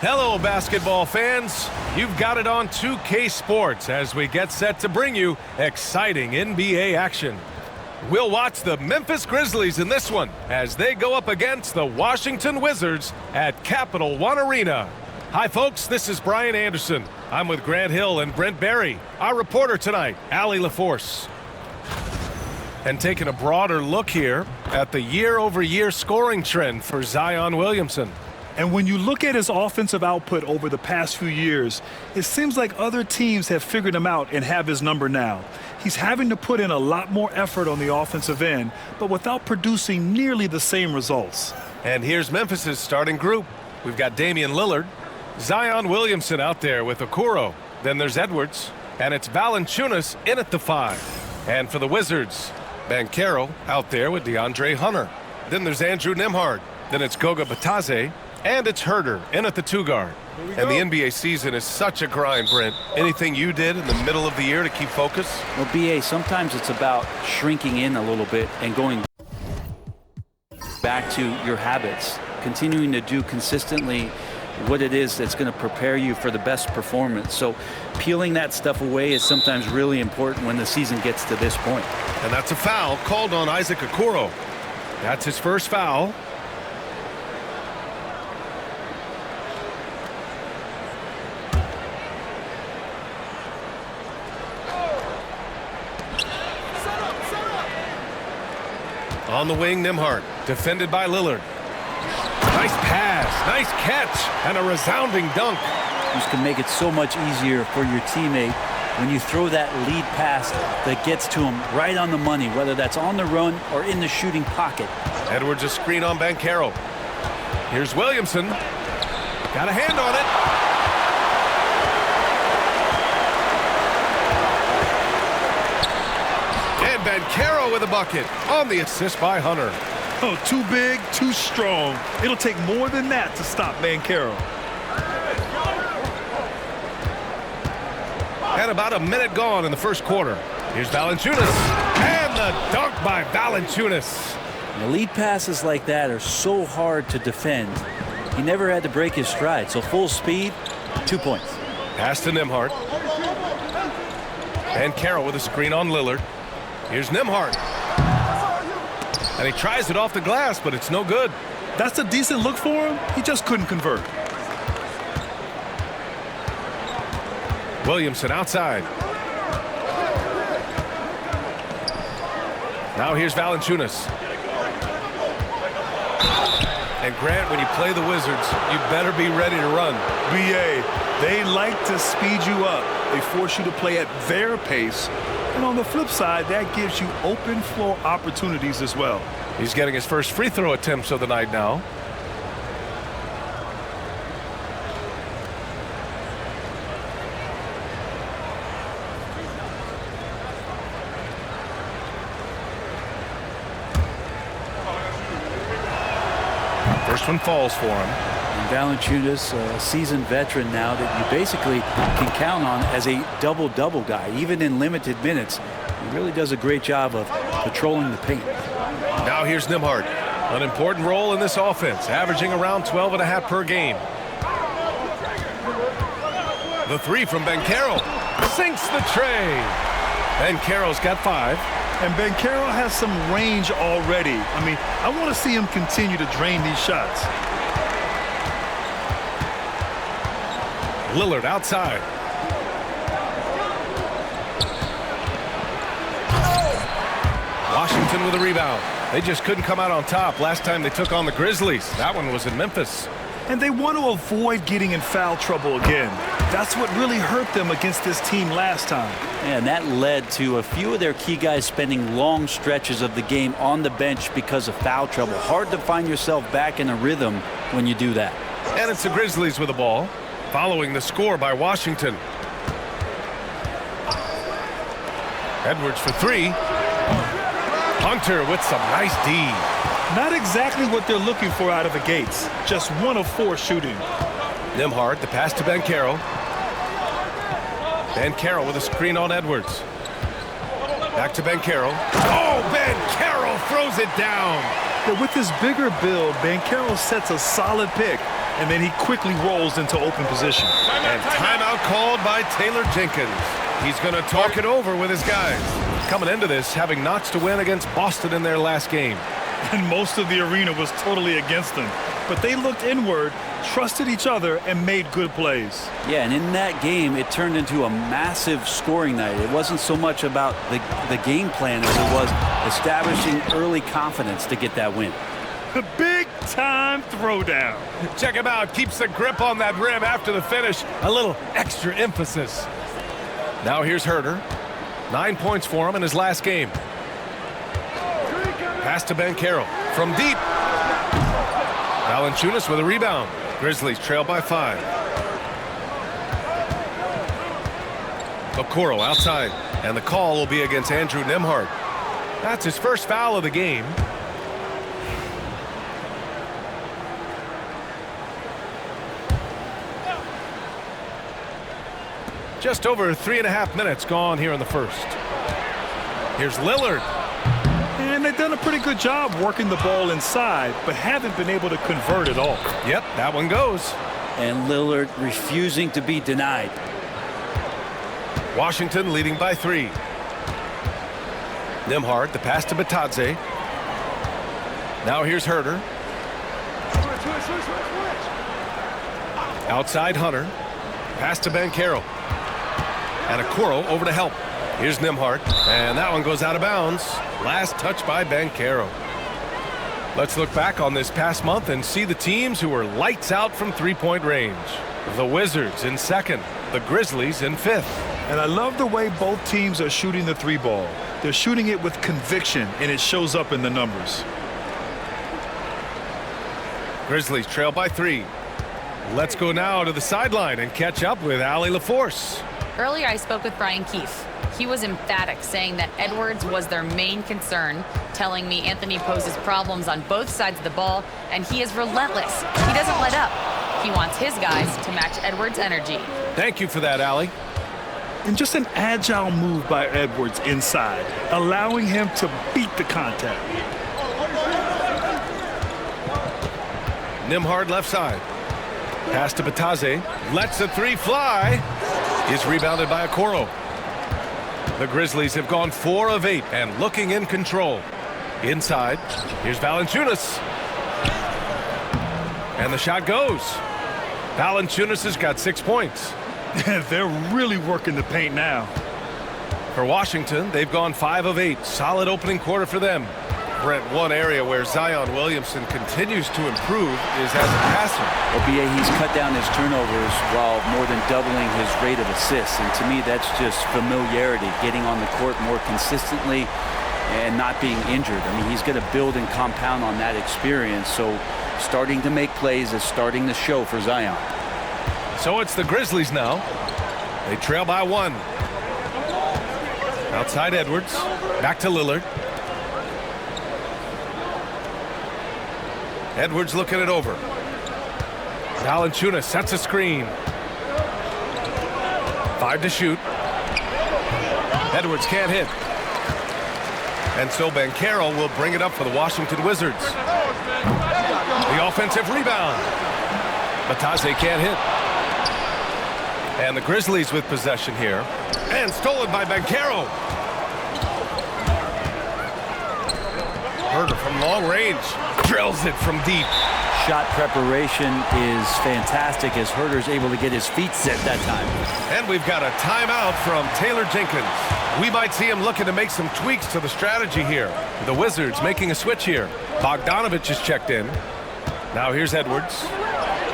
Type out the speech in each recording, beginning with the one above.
Hello, basketball fans. You've got it on 2K Sports as we get set to bring you exciting NBA action. We'll watch the Memphis Grizzlies in this one as they go up against the Washington Wizards at Capital One Arena. Hi, folks. This is Brian Anderson. I'm with Grant Hill and Brent Barry. Our reporter tonight, Allie LaForce. And taking a broader look here at the year-over-year scoring trend for Zion Williamson. And when you look at his offensive output over the past few years, it seems like other teams have figured him out and have his number now. He's having to put in a lot more effort on the offensive end, but without producing nearly the same results. And here's Memphis's starting group. We've got Damian Lillard, Zion Williamson out there with Okoro. Then there's Edwards, and it's Valanciunas in at the 5. And for the Wizards, Banchero out there with DeAndre Hunter. Then there's Andrew Nembhard. Then it's Goga Bitadze. And it's Herder in at the 2 guard. And the NBA season is such a grind, Brent. Anything you did in the middle of the year to keep focus? Well, BA, sometimes it's about shrinking in a little bit and going back to your habits, continuing to do consistently what it is that's going to prepare you for the best performance. So peeling that stuff away is sometimes really important when the season gets to this point. And that's a foul called on Isaac Okoro. That's his first foul. On the wing, Nembhard, defended by Lillard. Nice pass, nice catch, and a resounding dunk. This can make it so much easier for your teammate when you throw that lead pass that gets to him right on the money, whether that's on the run or in the shooting pocket. Edwards a screen on Banchero. Here's Williamson. Got a hand on it. Banchero with a bucket on the assist by Hunter. Oh, too big, too strong. It'll take more than that to stop Banchero. And about a minute gone in the first quarter. Here's Valanciunas. And the dunk by Valanciunas. The lead passes like that are so hard to defend. He never had to break his stride. So full speed, 2 points. Pass to Nembhard. Banchero with a screen on Lillard. Here's Nembhard. And he tries it off the glass, but it's no good. That's a decent look for him. He just couldn't convert. Williamson outside. Now here's Valanciunas. And Grant, when you play the Wizards, you better be ready to run. BA, they like to speed you up. They force you to play at their pace. And on the flip side, that gives you open floor opportunities as well. He's getting his first free throw attempts of the night now. First one falls for him. Valanciunas, a seasoned veteran now that you basically can count on as a double-double guy. Even in limited minutes, he really does a great job of patrolling the paint. Now here's Nembhard. An important role in this offense, averaging around 12.5 per game. The 3 from Banchero sinks the tray. Banchero's got 5. And Banchero has some range already. I mean, I want to see him continue to drain these shots. Lillard outside. Washington with a rebound. They just couldn't come out on top last time they took on the Grizzlies. That one was in Memphis. And they want to avoid getting in foul trouble again. That's what really hurt them against this team last time. And that led to a few of their key guys spending long stretches of the game on the bench because of foul trouble. Hard to find yourself back in a rhythm when you do that. And it's the Grizzlies with the ball, following the score by Washington. Edwards for 3. Hunter with some nice D. Not exactly what they're looking for out of the gates. Just 1 of 4 shooting. Nembhard, the pass to Banchero. Banchero with a screen on Edwards. Back to Banchero. Oh, Banchero throws it down. But with his bigger build, Banchero sets a solid pick. and then he quickly rolls into open position. And timeout called by Taylor Jenkins. He's going to talk it over with his guys. Coming into this, having notched a win against Boston in their last game. And most of the arena was totally against them. But they looked inward, trusted each other, and made good plays. Yeah, and in that game, it turned into a massive scoring night. It wasn't so much about the game plan as it was establishing early confidence to get that win. The big-time throwdown. Check him out. Keeps the grip on that rim after the finish. A little extra emphasis. Now here's Herter. 9 points for him in his last game. Pass to Banchero from deep. Valanciunas with a rebound. Grizzlies trail by 5. Okoro outside, and the call will be against Andrew Nembhard. That's his first foul of the game. Just over 3.5 minutes gone here in the first. Here's Lillard. And they've done a pretty good job working the ball inside, but haven't been able to convert at all. Yep, that one goes. And Lillard refusing to be denied. Washington leading by 3. Nembhard, the pass to Batadze. Now here's Herter. Outside Hunter. Pass to Banchero. And Okoro over to help. Here's Nembhard, and that one goes out of bounds. Last touch by Banchero. Let's look back on this past month and see the teams who were lights out from three-point range. The Wizards in 2nd, the Grizzlies in 5th. And I love the way both teams are shooting the 3-ball. They're shooting it with conviction, and it shows up in the numbers. Grizzlies trail by 3. Let's go now to the sideline and catch up with Allie LaForce. Earlier, I spoke with Brian Keefe. He was emphatic, saying that Edwards was their main concern, telling me Anthony poses problems on both sides of the ball, and he is relentless. He doesn't let up. He wants his guys to match Edwards' energy. Thank you for that, Allie. And just an agile move by Edwards inside, allowing him to beat the contact. Nembhard left side. Pass to Batadze. Lets the 3 fly. Is rebounded by Okoro. The Grizzlies have gone 4 of 8 and looking in control. Inside, here's Valanciunas. And the shot goes. Valanciunas has got 6 points. They're really working the paint now. For Washington, they've gone 5 of 8. Solid opening quarter for them. Brent, one area where Zion Williamson continues to improve is as a passer. Well, BA, he's cut down his turnovers while more than doubling his rate of assists. And to me, that's just familiarity, getting on the court more consistently and not being injured. I mean, he's going to build and compound on that experience. So starting to make plays is starting to show for Zion. So it's the Grizzlies now. They trail by 1. Outside Edwards. Back to Lillard. Edwards looking it over. Valanciunas sets a screen. 5 to shoot. Edwards can't hit. And so Banchero will bring it up for the Washington Wizards. The offensive rebound. Batadze can't hit. And the Grizzlies with possession here. And stolen by Banchero. Herter from long range. Drills it from deep. Shot preparation is fantastic as Herter's able to get his feet set that time. And we've got a timeout from Taylor Jenkins. We might see him looking to make some tweaks to the strategy here. The Wizards making a switch here. Bogdanovich is checked in. Now here's Edwards.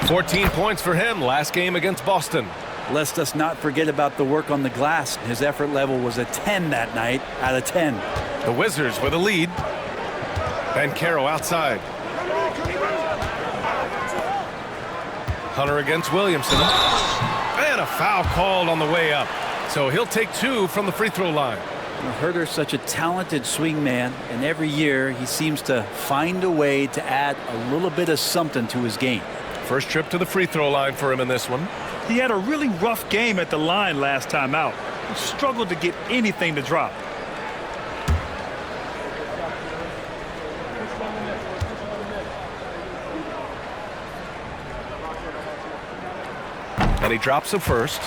14 points for him last game against Boston. Lest us not forget about the work on the glass. His effort level was a 10 that night out of 10. The Wizards with a lead. Banchero outside. Hunter against Williamson. And a foul called on the way up. So he'll take 2 from the free throw line. Herter's such a talented swing man, and every year he seems to find a way to add a little bit of something to his game. First trip to the free throw line for him in this one. He had a really rough game at the line last time out. He struggled to get anything to drop. And he drops the first.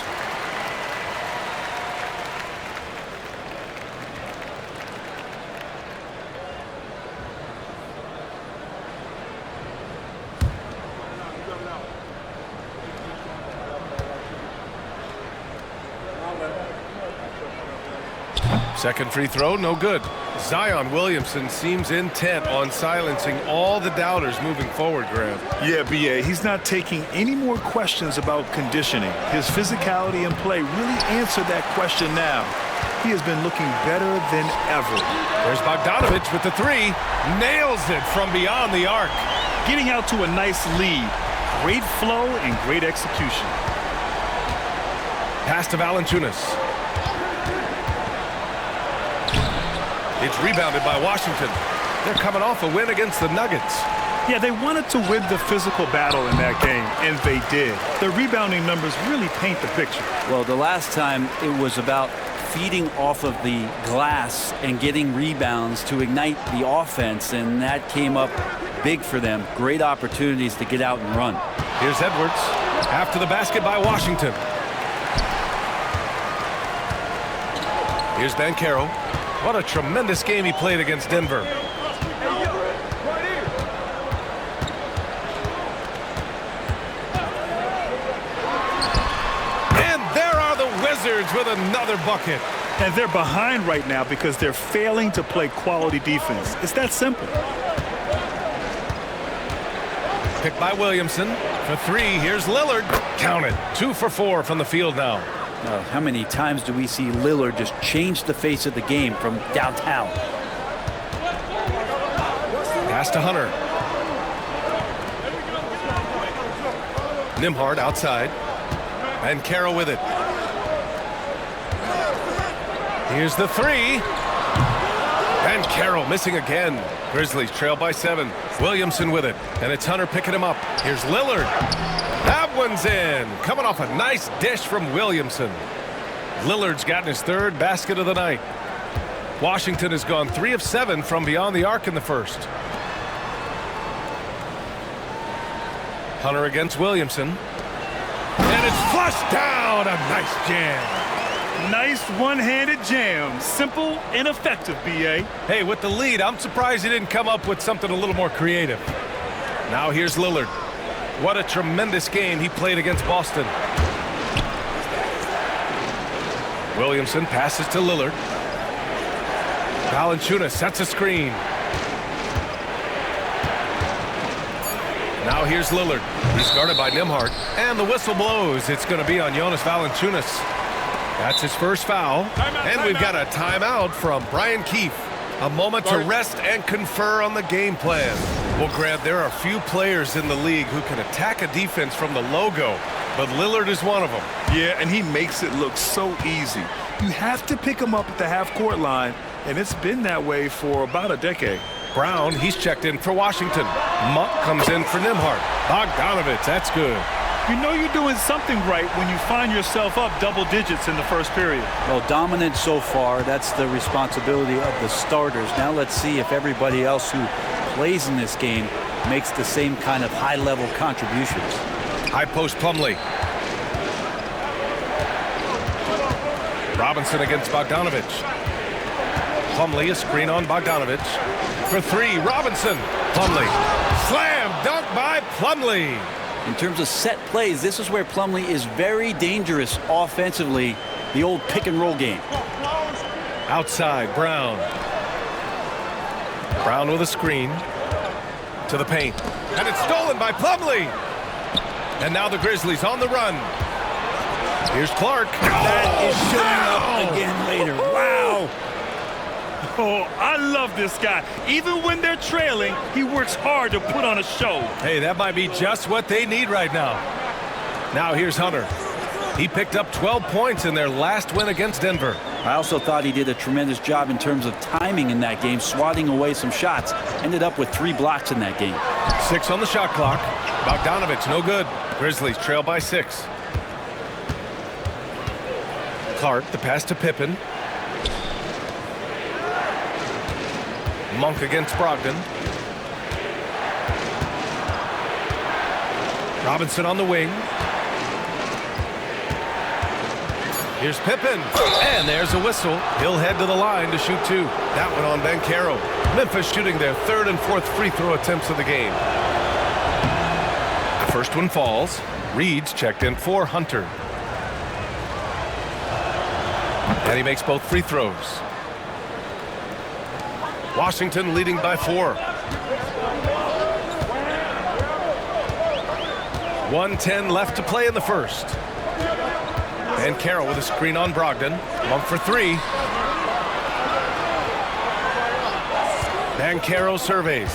Second free throw, no good. Zion Williamson seems intent on silencing all the doubters moving forward, Graham. Yeah, B.A., he's not taking any more questions about conditioning. His physicality and play really answered that question now. He has been looking better than ever. There's Bogdanovich with the three. Nails it from beyond the arc. Getting out to a nice lead. Great flow and great execution. Pass to Valanciunas. It's rebounded by Washington. They're coming off a win against the Nuggets. Yeah, they wanted to win the physical battle in that game, and they did. The rebounding numbers really paint the picture. Well, the last time it was about feeding off of the glass and getting rebounds to ignite the offense, and that came up big for them. Great opportunities to get out and run. Here's Edwards. After the basket by Washington. Here's Banchero. What a tremendous game he played against Denver. And there are the Wizards with another bucket. And they're behind right now because they're failing to play quality defense. It's that simple. Picked by Williamson. For three, here's Lillard. Count it. 2 for 4 from the field now. How many times do we see Lillard just change the face of the game from downtown? Pass to Hunter. Nembhard outside. And Carroll with it. Here's the three. And Carroll missing again. Grizzlies trail by 7. Williamson with it. And it's Hunter picking him up. Here's Lillard. That one's in. Coming off a nice dish from Williamson. Lillard's gotten his third basket of the night. Washington has gone 3 of 7 from beyond the arc in the first. Hunter against Williamson. And it's flushed down. A nice jam. Nice one-handed jam. Simple and effective, B.A. Hey, with the lead, I'm surprised he didn't come up with something a little more creative. Now here's Lillard. What a tremendous game he played against Boston. Williamson passes to Lillard. Valanciunas sets a screen. Now here's Lillard. He's guarded by Nembhard. And the whistle blows. It's going to be on Jonas Valanciunas. That's his first foul. And we've got a timeout from Brian Keefe. A moment to rest and confer on the game plan. Well, Grant, there are few players in the league who can attack a defense from the logo, but Lillard is one of them. Yeah, and he makes it look so easy. You have to pick him up at the half-court line, and it's been that way for about a decade. Brown, he's checked in for Washington. Monk comes in for Nembhard. Bogdanovich, that's good. You know you're doing something right when you find yourself up double digits in the first period. Well, dominant so far. That's the responsibility of the starters. Now let's see if everybody else who plays in this game makes the same kind of high-level contributions. High post Plumlee. Robinson against Bogdanovich. Plumlee, a screen on Bogdanovich. For three, Robinson. Plumlee. Slam dunk by Plumlee. In terms of set plays, this is where Plumlee is very dangerous offensively, the old pick-and-roll game. Outside, Brown. Brown with a screen to the paint. And it's stolen by Plumlee. And now the Grizzlies on the run. Here's Clark. That is showing up again later. Wow. Oh, I love this guy. Even when they're trailing, he works hard to put on a show. Hey, that might be just what they need right now. Now here's Hunter. He picked up 12 points in their last win against Denver. I also thought he did a tremendous job in terms of timing in that game, swatting away some shots. Ended up with 3 blocks in that game. 6 on the shot clock. Bogdanovich, no good. Grizzlies trail by 6. Clark, the pass to Pippen. Monk against Brogdon. Robinson on the wing. Here's Pippen, and there's a whistle. He'll head to the line to shoot 2. That one on Banchero. Memphis shooting their 3rd and 4th free throw attempts of the game. The first one falls. Reed's checked in for Hunter. And he makes both free throws. Washington leading by 4. 1:10 left to play in the first. Banchero with a screen on Brogdon. Monk for 3. Banchero surveys.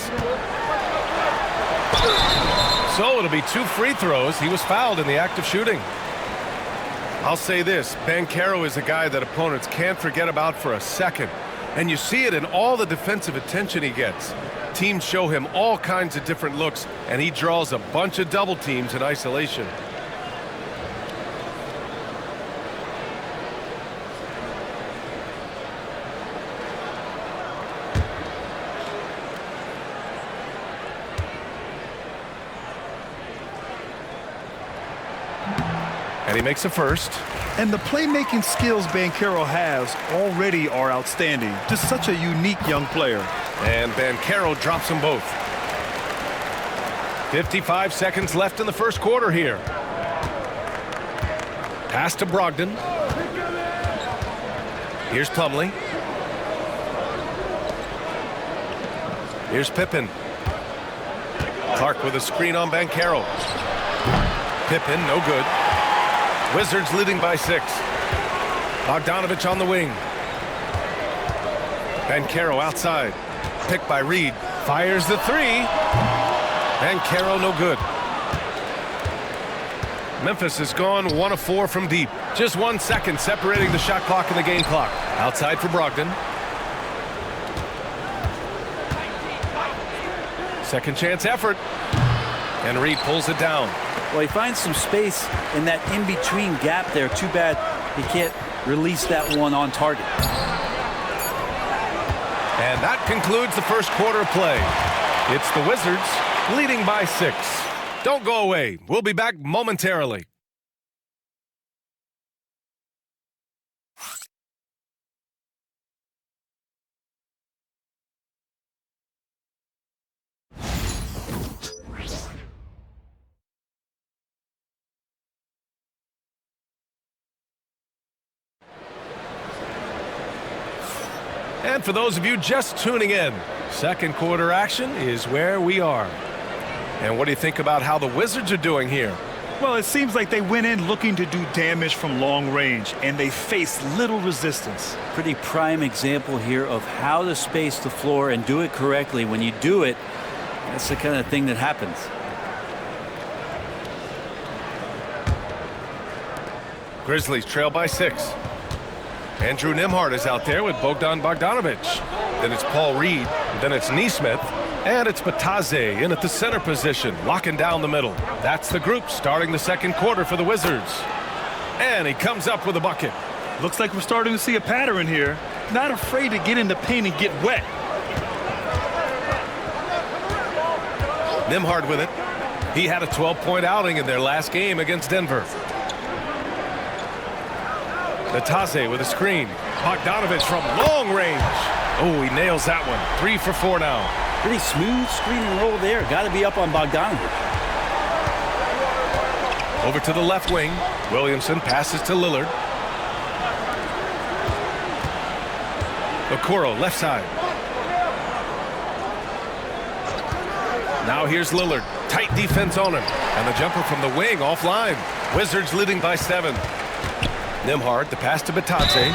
So it'll be 2 free throws. He was fouled in the act of shooting. I'll say this, Banchero is a guy that opponents can't forget about for a second. And you see it in all the defensive attention he gets. Teams show him all kinds of different looks, and he draws a bunch of double teams in isolation. And he makes a first. And the playmaking skills Banchero has already are outstanding. Just such a unique young player. And Banchero drops them both. 55 seconds left in the first quarter here. Pass to Brogdon. Here's Plumlee. Here's Pippen. Clark with a screen on Banchero. Pippen, no good. Wizards leading by 6. Bogdanovich on the wing. Banchero outside. Picked by Reed. Fires the 3. Banchero no good. Memphis has gone 1 of 4 from deep. Just 1 second separating the shot clock and the game clock. Outside for Brogdon. Second chance effort. And Reed pulls it down. Well, he finds some space in that in-between gap there. Too bad he can't release that one on target. And that concludes the first quarter of play. It's the Wizards leading by 6. Don't go away. We'll be back momentarily. And for those of you just tuning in, second quarter action is where we are. And what do you think about how the Wizards are doing here? Well, it seems like they went in looking to do damage from long range, and they faced little resistance. Pretty prime example here of how to space the floor and do it correctly. When you do it, that's the kind of thing that happens. Grizzlies trail by 6. Andrew Nembhard is out there with Bogdan Bogdanovich. Then it's Paul Reed. Then it's Nesmith. And it's Batadze in at the center position, locking down the middle. That's the group starting the second quarter for the Wizards. And he comes up with a bucket. Looks like we're starting to see a pattern here. Not afraid to get in the paint and get wet. Nembhard with it. He had a 12-point outing in their last game against Denver. Batadze with a screen. Bogdanovich from long range. Oh, he nails that one. 3 for 4 now. Pretty smooth screen and roll there. Got to be up on Bogdanovich. Over to the left wing. Williamson passes to Lillard. Okoro left side. Now here's Lillard. Tight defense on him. And the jumper from the wing offline. Wizards leading by 7. Nembhard, the pass to Batadze.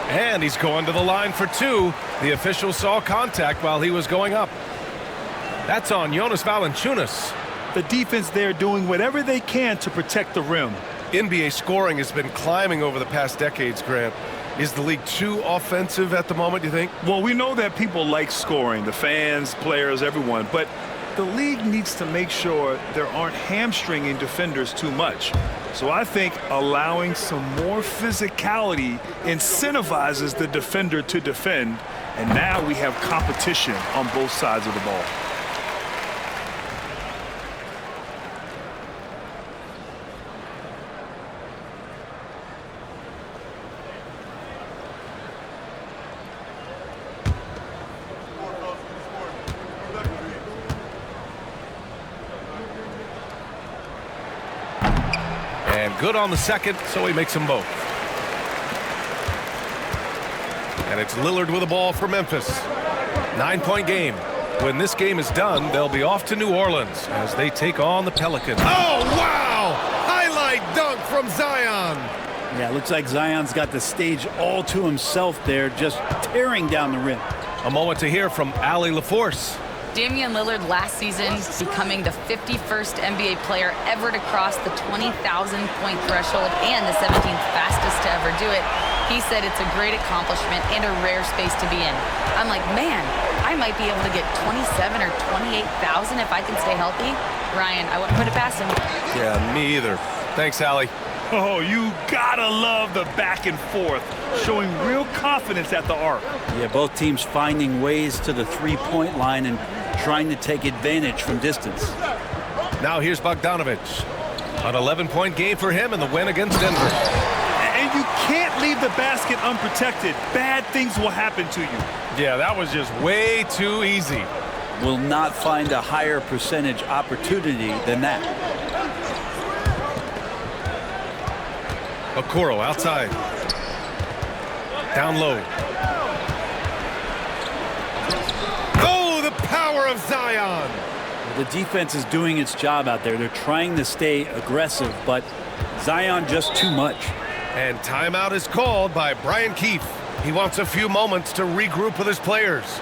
And he's going to the line for 2. The official saw contact while he was going up. That's on Jonas Valanciunas. The defense there doing whatever they can to protect the rim. NBA scoring has been climbing over the past decades, Grant. Is the league too offensive at the moment, do you think? Well, we know that people like scoring, the fans, players, everyone, but the league needs to make sure there aren't hamstringing defenders too much. So I think allowing some more physicality incentivizes the defender to defend, and now we have competition on both sides of the ball. good on the second, so he makes them both. And it's Lillard with the ball for Memphis. 9-point game. When this game is done, they'll be off to New Orleans as they take on the Pelicans. Oh, wow! Highlight dunk from Zion. Yeah, it looks like Zion's got the stage all to himself there, just tearing down the rim. A moment to hear from Allie LaForce. Damian Lillard last season becoming the 51st NBA player ever to cross the 20,000-point threshold and the 17th fastest to ever do it. He said it's a great accomplishment and a rare space to be in. I'm like, man, I might be able to get 27 or 28,000 if I can stay healthy. Ryan, I wouldn't put it past him. Yeah, me either. Thanks, Allie. Oh, you gotta love the back and forth, showing real confidence at the arc. Yeah, both teams finding ways to the three-point line and trying to take advantage from distance. Now here's Bogdanovich. An 11-point game for him in the win against Denver. And you can't leave the basket unprotected. Bad things will happen to you. Yeah, that was just way too easy. Will not find a higher percentage opportunity than that. Okoro outside. Down low. Oh, the power of Zion. The defense is doing its job out there. They're trying to stay aggressive, but Zion just too much. And timeout is called by Brian Keefe. He wants a few moments to regroup with his players.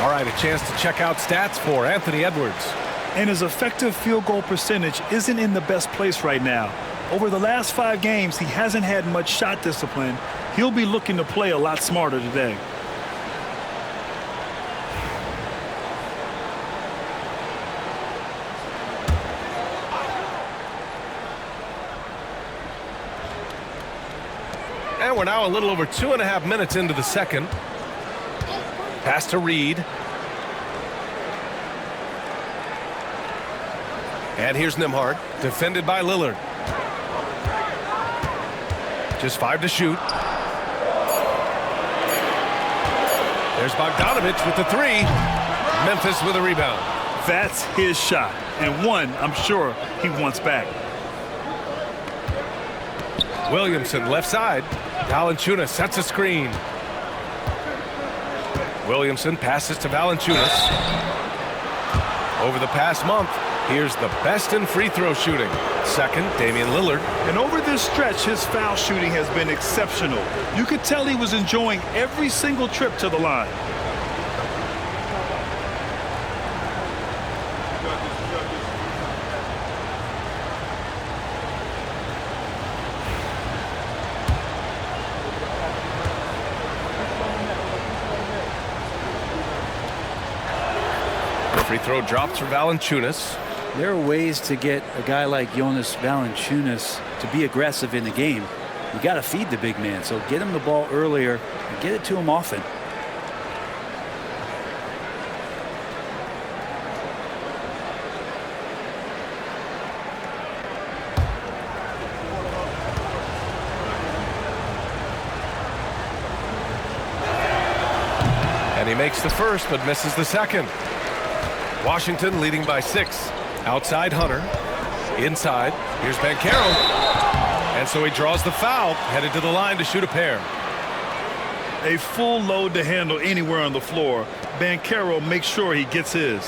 All right, a chance to check out stats for Anthony Edwards. And his effective field goal percentage isn't in the best place right now. Over the last 5 games, he hasn't had much shot discipline. He'll be looking to play a lot smarter today. And we're now a little over 2.5 minutes into the second. Pass to Reed. And here's Nembhard, defended by Lillard. Just 5 to shoot. There's Bogdanovich with the 3. Memphis with a rebound. That's his shot, and one I'm sure he wants back. Williamson left side. Valanciunas sets a screen. Williamson passes to Valanciunas. Over the past month, here's the best in free throw shooting. Second, Damian Lillard. And over this stretch, his foul shooting has been exceptional. You could tell he was enjoying every single trip to the line. Free throw drops for Valanciunas. There are ways to get a guy like Jonas Valanciunas to be aggressive in the game. You got to feed the big man, so get him the ball earlier and get it to him often. And he makes the first but misses the second. Washington leading by 6. Outside Hunter. Inside. Here's Banchero. And so he draws the foul, headed to the line to shoot a pair. A full load to handle anywhere on the floor. Banchero makes sure he gets his.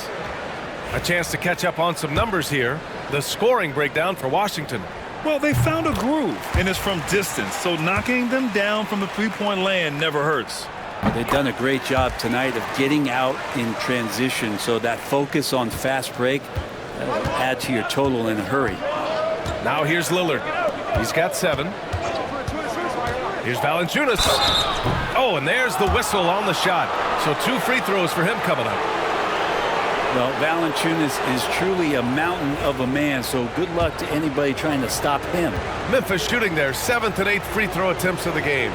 A chance to catch up on some numbers here. The scoring breakdown for Washington. Well, they found a groove, and it's from distance, so knocking them down from the three-point land never hurts. They've done a great job tonight of getting out in transition, so that focus on fast break add to your total in a hurry. Now here's Lillard. He's got 7. Here's Valanciunas. Oh, and there's the whistle on the shot. So 2 free throws for him coming up. Well, Valanciunas is truly a mountain of a man, so good luck to anybody trying to stop him. Memphis shooting their 7th and 8th free throw attempts of the game.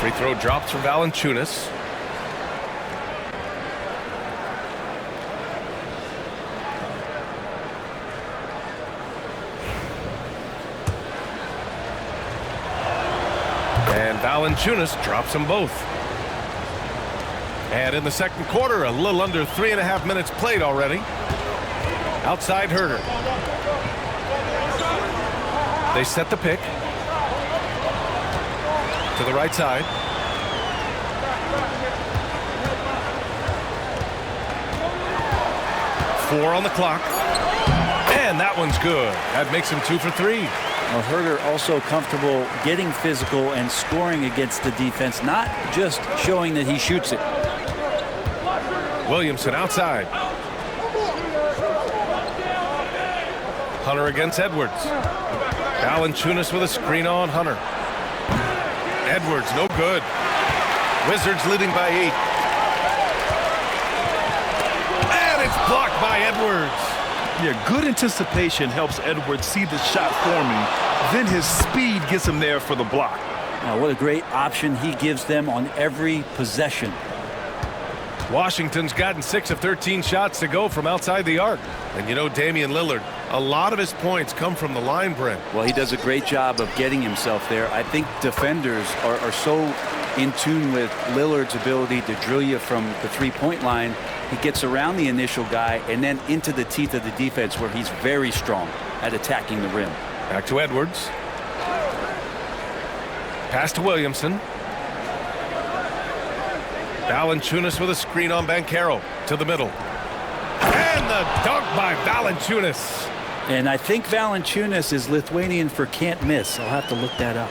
Free throw drops for Valanciunas. And Valanciunas drops them both. And in the second quarter, a little under 3.5 minutes played already. Outside Herter. They set the pick. To the right side. Four on the clock. And that one's good. That makes him 2 for 3. Well, Herter also comfortable getting physical and scoring against the defense, not just showing that he shoots it. Williamson outside. Hunter against Edwards. Valanciunas with a screen on Hunter. Edwards, no good. Wizards leading by 8. And it's blocked by Edwards. Yeah, good anticipation helps Edwards see the shot forming. Then his speed gets him there for the block. Now, what a great option he gives them on every possession. Washington's gotten 6 of 13 shots to go from outside the arc. And you know, Damian Lillard, a lot of his points come from the line, Brent. Well, he does a great job of getting himself there. I think defenders are so in tune with Lillard's ability to drill you from the three-point line. He gets around the initial guy and then into the teeth of the defense where he's very strong at attacking the rim. Back to Edwards. Pass to Williamson. Valanciunas with a screen on Banchero to the middle. And the dunk by Valanciunas. And I think Valanciunas is Lithuanian for can't miss. I'll have to look that up.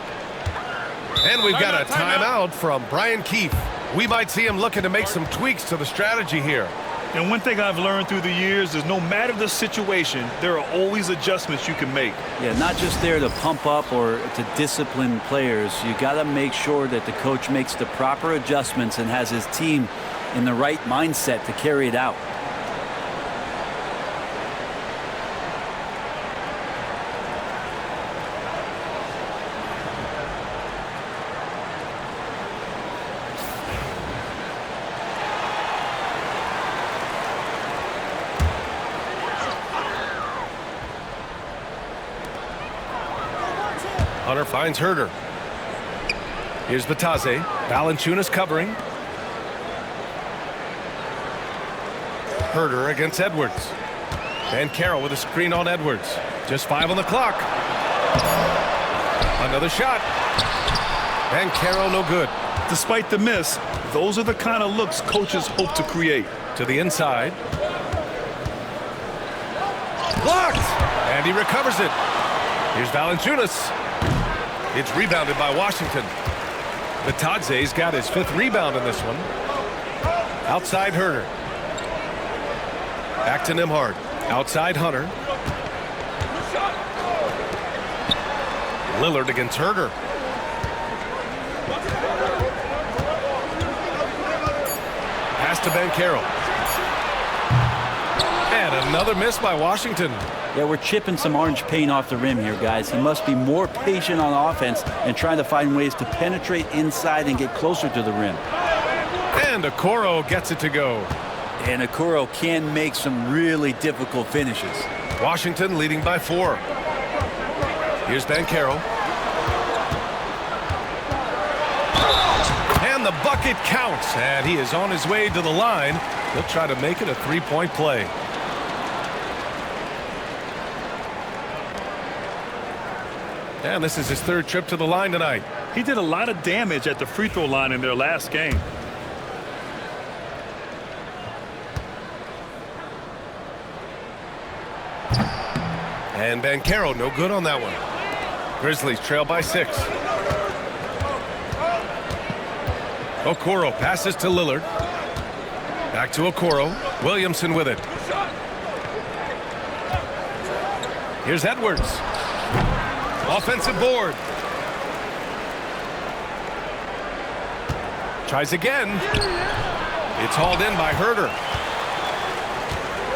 And we've got a timeout from Brian Keefe. We might see him looking to make some tweaks to the strategy here. And one thing I've learned through the years is no matter the situation, there are always adjustments you can make. Yeah, not just there to pump up or to discipline players. You got to make sure that the coach makes the proper adjustments and has his team in the right mindset to carry it out. Hunter finds Herter. Here's Batase. Valanciunas covering. Herter against Edwards. Banchero with a screen on Edwards. Just 5 on the clock. Another shot. Banchero no good. Despite the miss, those are the kind of looks coaches hope to create. To the inside. Blocked! And he recovers it. Here's Valanciunas. It's rebounded by Washington. Batase's got his 5th rebound in this one. Outside Herter. Back to Nembhard. Outside Hunter. Lillard against Herter. Pass to Banchero. And another miss by Washington. Yeah, we're chipping some orange paint off the rim here, guys. He must be more patient on offense and trying to find ways to penetrate inside and get closer to the rim. And Okoro gets it to go. And Okoro can make some really difficult finishes. Washington leading by 4. Here's Banchero. And And the bucket counts, and he is on his way to the line. He'll try to make it a three-point play. And this is his third trip to the line tonight. He did a lot of damage at the free throw line in their last game. And Banchero, no good on that one. Grizzlies trail by 6. Okoro passes to Lillard. Back to Okoro. Williamson with it. Here's Edwards. Offensive board. Tries again. It's hauled in by Herter.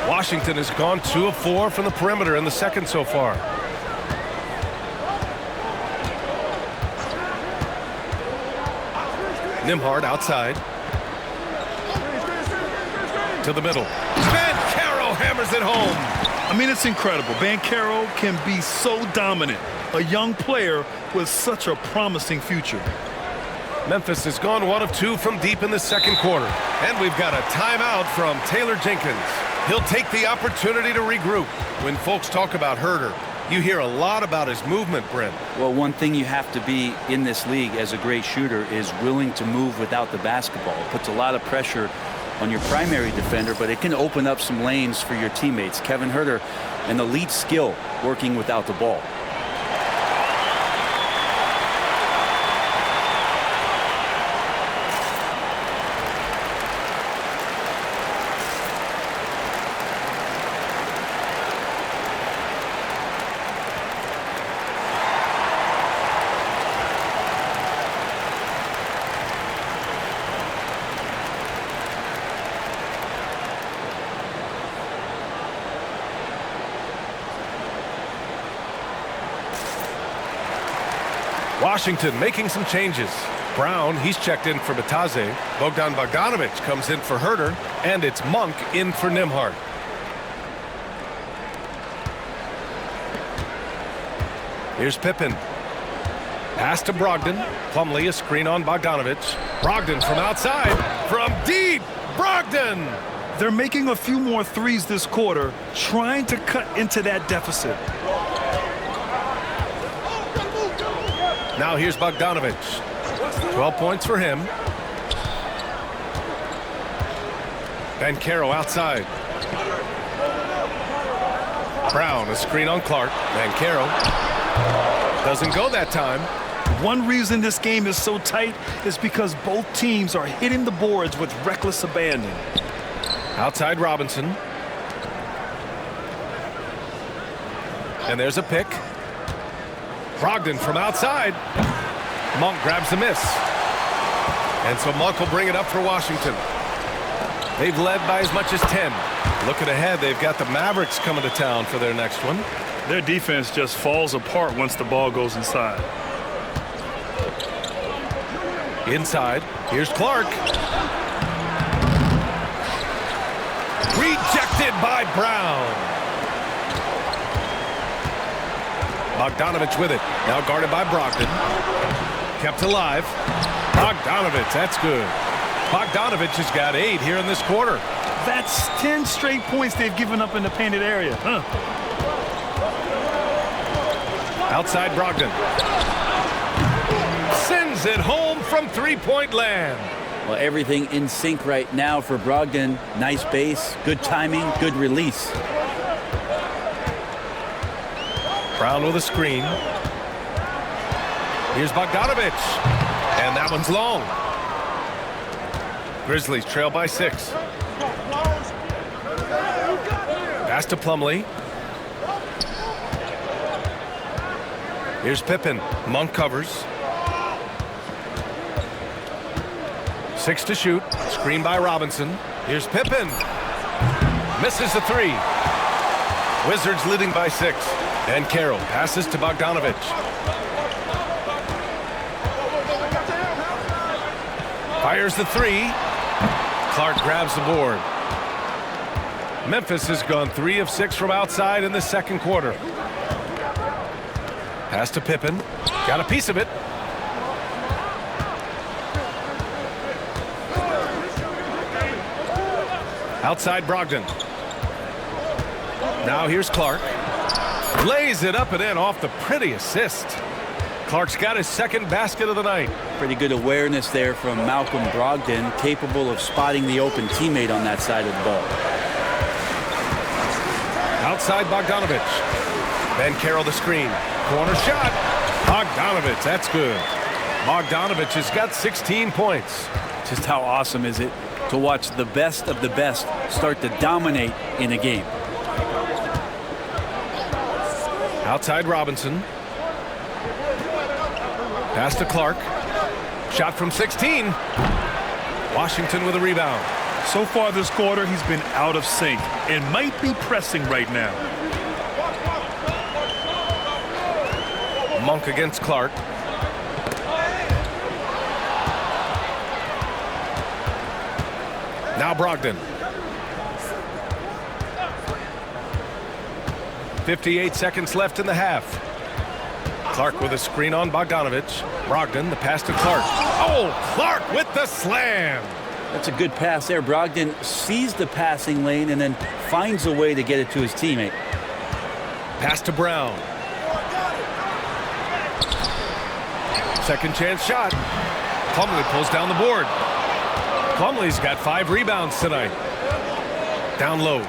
Washington has gone 2 of 4 from the perimeter in the second so far. Nembhard outside. To the middle. Banchero hammers it home. I mean, it's incredible. Banchero can be so dominant. A young player with such a promising future. Memphis has gone 1 of 2 from deep in the second quarter. And we've got a timeout from Taylor Jenkins. He'll take the opportunity to regroup. When folks talk about Herter, you hear a lot about his movement, Brent. Well, one thing you have to be in this league as a great shooter is willing to move without the basketball. It puts a lot of pressure on your primary defender, but it can open up some lanes for your teammates. Kevin Herter, and the lead skill working without the ball. Washington making some changes. Brown, he's checked in for Bataze. Bogdan Bogdanovic comes in for Herter. And it's Monk in for Nembhard. Here's Pippen. Pass to Brogdon. Plumlee, a screen on Bogdanovic. Brogdon from outside. From deep. Brogdon. They're making a few more threes this quarter, trying to cut into that deficit. Now here's Bogdanovic. 12 points for him. Banchero outside. Brown, a screen on Clark. Banchero doesn't go that time. One reason this game is so tight is because both teams are hitting the boards with reckless abandon. Outside Robinson. And there's a pick. Brogdon from outside. Monk grabs the miss. And so Monk will bring it up for Washington. They've led by as much as 10. Looking ahead, they've got the Mavericks coming to town for their next one. Their defense just falls apart once the ball goes inside. Inside, here's Clark. Rejected by Brown. Bogdanovic with it. Now guarded by Brogdon. Kept alive. Bogdanovic, that's good. Bogdanovic has got 8 here in this quarter. That's 10 straight points they've given up in the painted area. Outside Brogdon. Sends it home from three-point land. Well, everything in sync right now for Brogdon. Nice base, good timing, good release. Brown with a screen. Here's Bogdanovic. And that one's long. Grizzlies trail by 6. Pass to Plumlee. Here's Pippen. Monk covers. 6 to shoot. Screen by Robinson. Here's Pippen. Misses the 3. Wizards leading by 6. And Carroll passes to Bogdanovic. Fires the 3. Clark grabs the board. Memphis has gone 3 of 6 from outside in the second quarter. Pass to Pippen. Got a piece of it. Outside Brogdon. Now here's Clark. Lays it up and in off the pretty assist. Clark's got his second basket of the night. Pretty good awareness there from Malcolm Brogdon, capable of spotting the open teammate on that side of the ball. Outside Bogdanovich. Ben Carroll the screen. Corner shot. Bogdanovich, that's good. Bogdanovich has got 16 points. Just how awesome is it to watch the best of the best start to dominate in a game. Outside Robinson. Pass to Clark. Shot from 16. Washington with a rebound. So far this quarter, he's been out of sync and might be pressing right now. Monk against Clark. Now Brogdon. 58 seconds left in the half. Clark with a screen on Bogdanovich. Brogdon, the pass to Clark. Oh, Clark with the slam. That's a good pass there. Brogdon sees the passing lane and then finds a way to get it to his teammate. Pass to Brown. Second chance shot. Plumlee pulls down the board. Plumlee's got 5 rebounds tonight. Down low.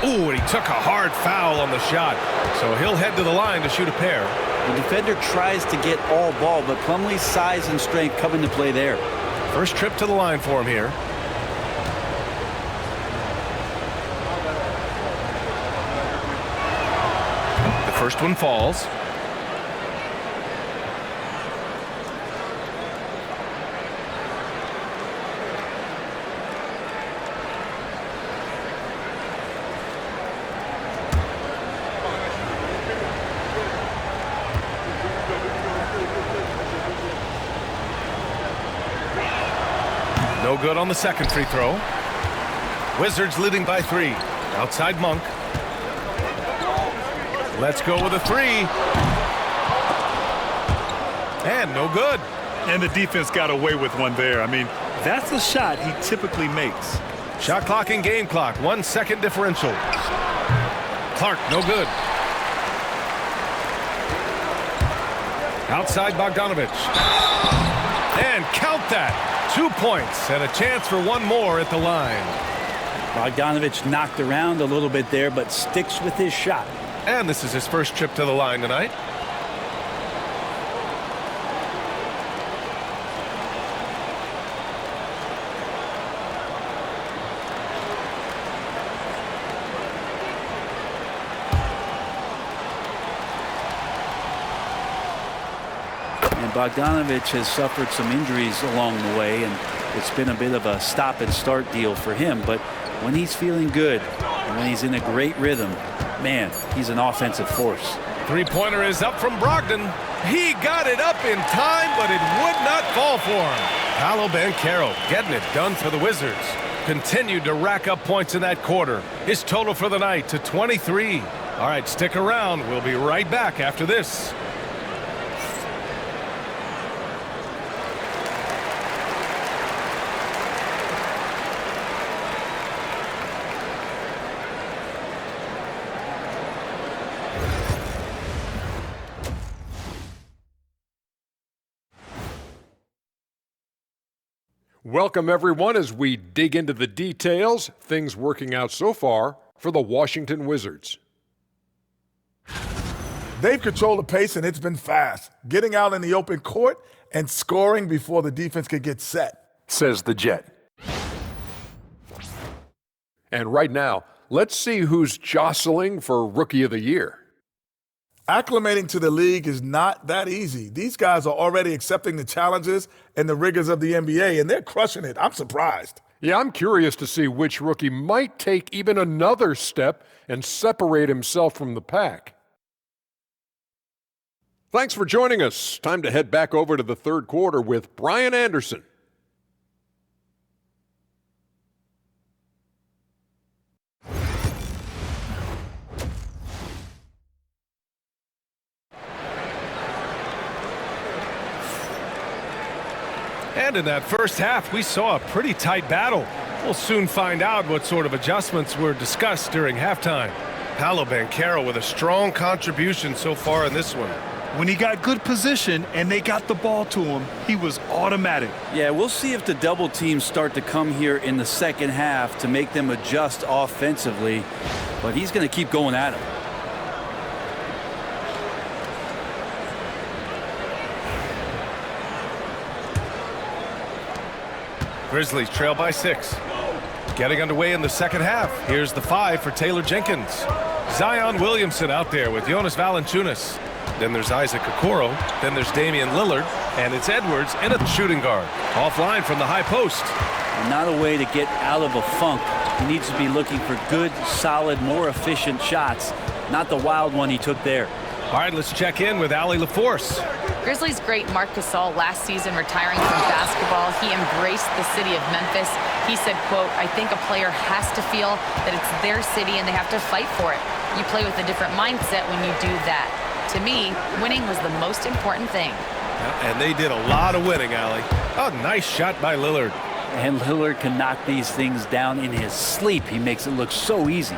Ooh, and he took a hard foul on the shot. So he'll head to the line to shoot a pair. The defender tries to get all ball, but Plumlee's size and strength come into play there. First trip to the line for him here. The first one falls. No good on the second free throw. Wizards leading by 3. Outside Monk. Let's go with a 3. And no good. And the defense got away with one there. I mean, that's a shot he typically makes. Shot clock and game clock. 1 second differential. Clark, no good. Outside Bogdanovich. And count that. 2 points and a chance for one more at the line. Bogdanovich knocked around a little bit there, but sticks with his shot. And this is his first trip to the line tonight. Bogdanovich has suffered some injuries along the way, and it's been a bit of a stop-and-start deal for him. But when he's feeling good, and when he's in a great rhythm, man, he's an offensive force. Three-pointer is up from Brogdon. He got it up in time, but it would not fall for him. Paolo Banchero getting it done for the Wizards. Continued to rack up points in that quarter. His total for the night to 23. All right, stick around. We'll be right back after this. Welcome, everyone, as we dig into the details, things working out so far for the Washington Wizards. They've controlled the pace, and it's been fast, getting out in the open court and scoring before the defense could get set. Says the Jet. And right now, let's see who's jostling for Rookie of the Year. Acclimating to the league is not that easy. These guys are already accepting the challenges and the rigors of the NBA, and they're crushing it. I'm surprised. Yeah, I'm curious to see which rookie might take even another step and separate himself from the pack. Thanks for joining us. Time to head back over to the third quarter with Brian Anderson. And in that first half, we saw a pretty tight battle. We'll soon find out what sort of adjustments were discussed during halftime. Paolo Banchero with a strong contribution so far in this one. When he got good position and they got the ball to him, he was automatic. Yeah, we'll see if the double teams start to come here in the second half to make them adjust offensively, but he's going to keep going at him. Grizzlies trail by 6. Getting underway in the second half. Here's the 5 for Taylor Jenkins. Zion Williamson out there with Jonas Valanciunas. Then there's Isaac Okoro. Then there's Damian Lillard. And it's Edwards in a shooting guard. Offline from the high post. Not a way to get out of a funk. He needs to be looking for good, solid, more efficient shots. Not the wild one he took there. All right, let's check in with Allie LaForce. Grizzlies great Marc Gasol last season retiring from basketball. He embraced the city of Memphis. He said, quote, "I think a player has to feel that it's their city and they have to fight for it. You play with a different mindset when you do that. To me, winning was the most important thing." And they did a lot of winning, Allie. Oh, nice shot by Lillard. And Lillard can knock these things down in his sleep. He makes it look so easy.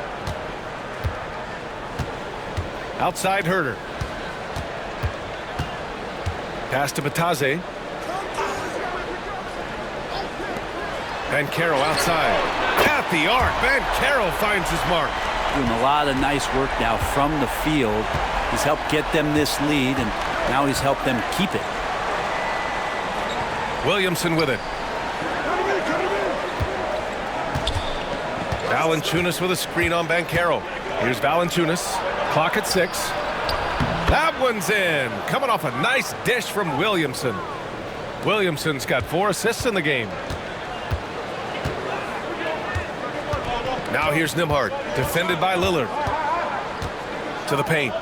Outside Herter. Pass to Bataze. Banchero outside. At the arc. Banchero finds his mark. Doing a lot of nice work now from the field. He's helped get them this lead, and now he's helped them keep it. Williamson with it. Valanciunas with a screen on Banchero. Here's Valanciunas. Clock at 6. That one's in. Coming off a nice dish from Williamson. Williamson's got 4 assists in the game. Now here's Nembhard, defended by Lillard. To the paint.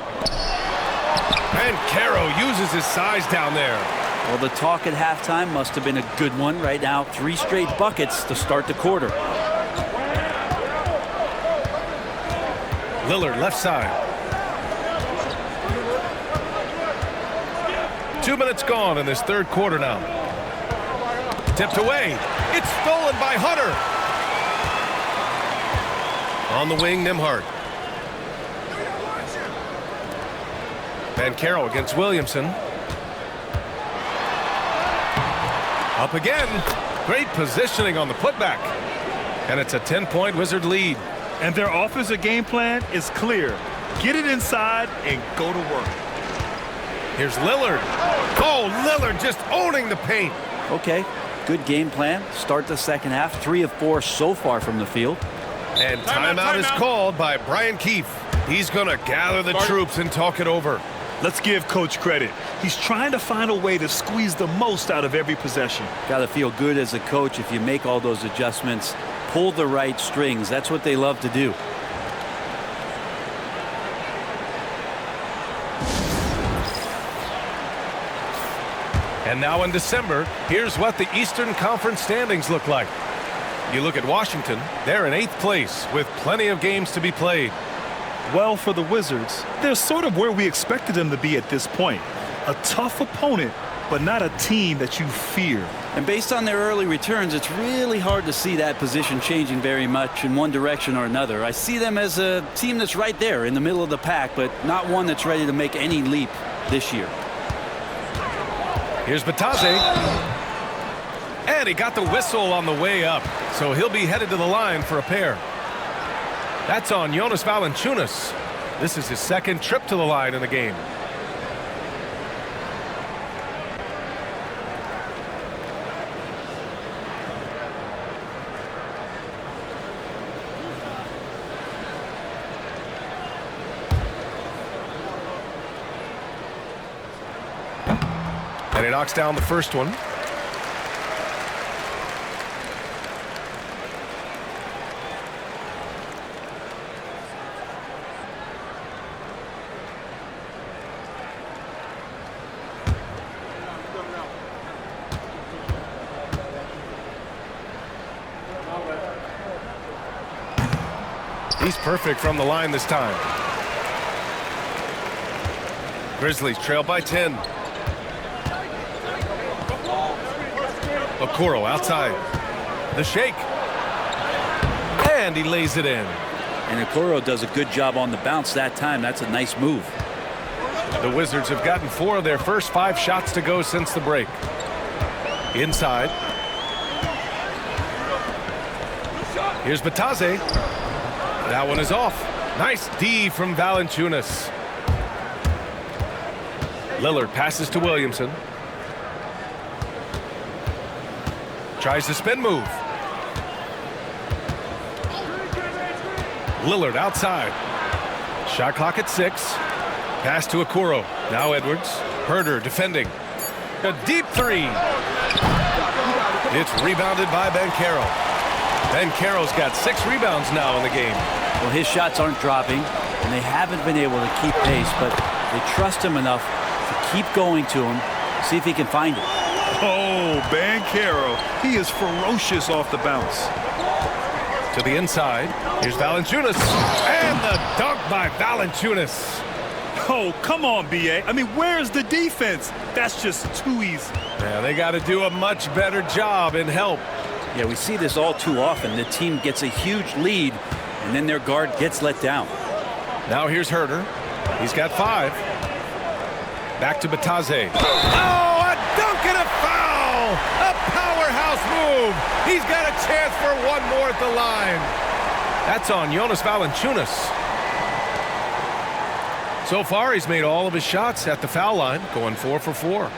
Banchero uses his size down there. Well, the talk at halftime must have been a good one. Right now, 3 straight buckets to start the quarter. Lillard left side. 2 minutes gone in this third quarter now. Tipped away. It's stolen by Hunter. On the wing, Nembhard. Banchero against Williamson. Up again. Great positioning on the putback. And it's a 10-point Wizard lead. And their offensive game plan is clear. Get it inside and go to work. Here's Lillard. Oh, Lillard just owning the paint. Okay, good game plan. Start the second half. 3 of 4 so far from the field. And timeout is called by Brian Keefe. He's going to gather the troops and talk it over. Let's give Coach credit. He's trying to find a way to squeeze the most out of every possession. Got to feel good as a coach if you make all those adjustments. Pull the right strings. That's what they love to do. And now in December, here's what the Eastern Conference standings look like. You look at Washington, they're in 8th place with plenty of games to be played. Well, for the Wizards, they're sort of where we expected them to be at this point. A tough opponent, but not a team that you fear. And based on their early returns, it's really hard to see that position changing very much in one direction or another. I see them as a team that's right there in the middle of the pack, but not one that's ready to make any leap this year. Here's Bataze. And he got the whistle on the way up, so he'll be headed to the line for a pair. That's on Jonas Valanciunas. This is his 2nd trip to the line in the game. And he knocks down the first one. He's perfect from the line this time. Grizzlies trail by 10. Okoro outside. The shake. And he lays it in. And Okoro does a good job on the bounce that time. That's a nice move. The Wizards have gotten 4 of their first 5 shots to go since the break. Inside. Here's Bataze. That one is off. Nice D from Valanciunas. Lillard passes to Williamson. Tries the spin move. Lillard outside. Shot clock at 6. Pass to Okoro. Now Edwards. Herder defending. A deep 3. It's rebounded by Banchero. Banchero's got 6 rebounds now in the game. Well, his shots aren't dropping, and they haven't been able to keep pace, but they trust him enough to keep going to him, see if he can find it. Oh, Banchero. He is ferocious off the bounce. To the inside. Here's Valanciunas. And the dunk by Valanciunas. Oh, come on, B.A. I mean, where's the defense? That's just too easy. Yeah, they got to do a much better job in help. Yeah, we see this all too often. The team gets a huge lead, and then their guard gets let down. Now here's Herder. He's got 5. Back to Bataze. Oh, a dunk and a foul! A powerhouse move! He's got a chance for one more at the line. That's on Jonas Valanciunas. So far, he's made all of his shots at the foul line, going 4 for 4.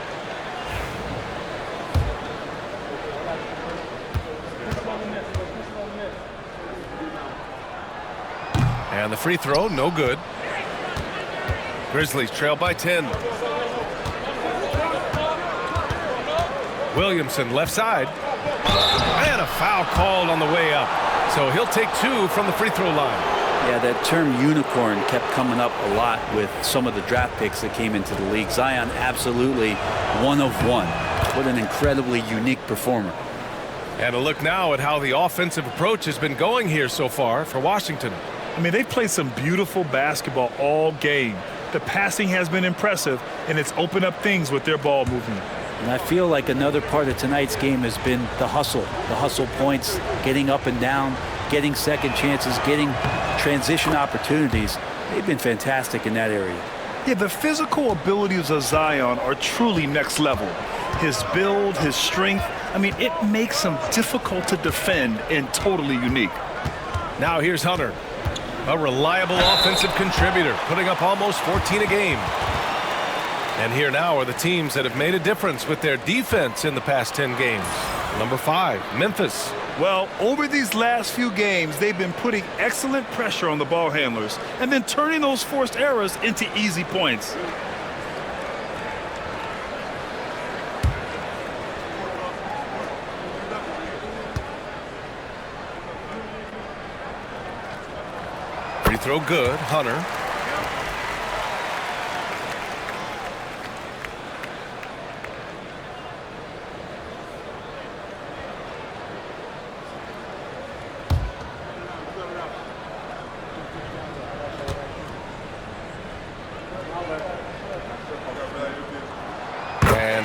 And the free throw, no good. Grizzlies trail by 10. Williamson left side. And a foul called on the way up. So he'll take 2 from the free throw line. Yeah, that term unicorn kept coming up a lot with some of the draft picks that came into the league. Zion, absolutely one of one. What an incredibly unique performer. And a look now at how the offensive approach has been going here so far for Washington. I mean, they've played some beautiful basketball all game. The passing has been impressive, and it's opened up things with their ball movement. And I feel like another part of tonight's game has been the hustle points, getting up and down, getting second chances, getting transition opportunities. They've been fantastic in that area. Yeah, the physical abilities of Zion are truly next level. His build, his strength, I mean, it makes him difficult to defend and totally unique. Now here's Hunter, a reliable offensive contributor, putting up almost 14 a game. And here now are the teams that have made a difference with their defense in the past 10 games. Number 5, Memphis. Well, over these last few games, they've been putting excellent pressure on the ball handlers and then turning those forced errors into easy points. Free throw good, Hunter.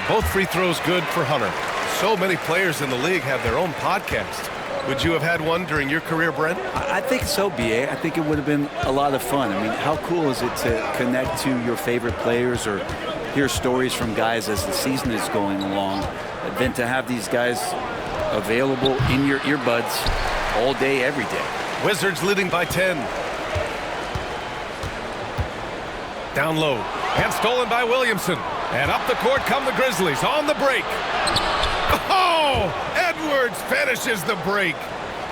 Both free throws good for Hunter. So many players in the league have their own podcast. Would you have had one during your career, Brent? I think so, B.A. I think it would have been a lot of fun. I mean, how cool is it to connect to your favorite players or hear stories from guys as the season is going along, than to have these guys available in your earbuds all day, every day. Wizards leading by 10. Down low. And stolen by Williamson. And up the court come the Grizzlies on the break. Oh! Edwards finishes the break.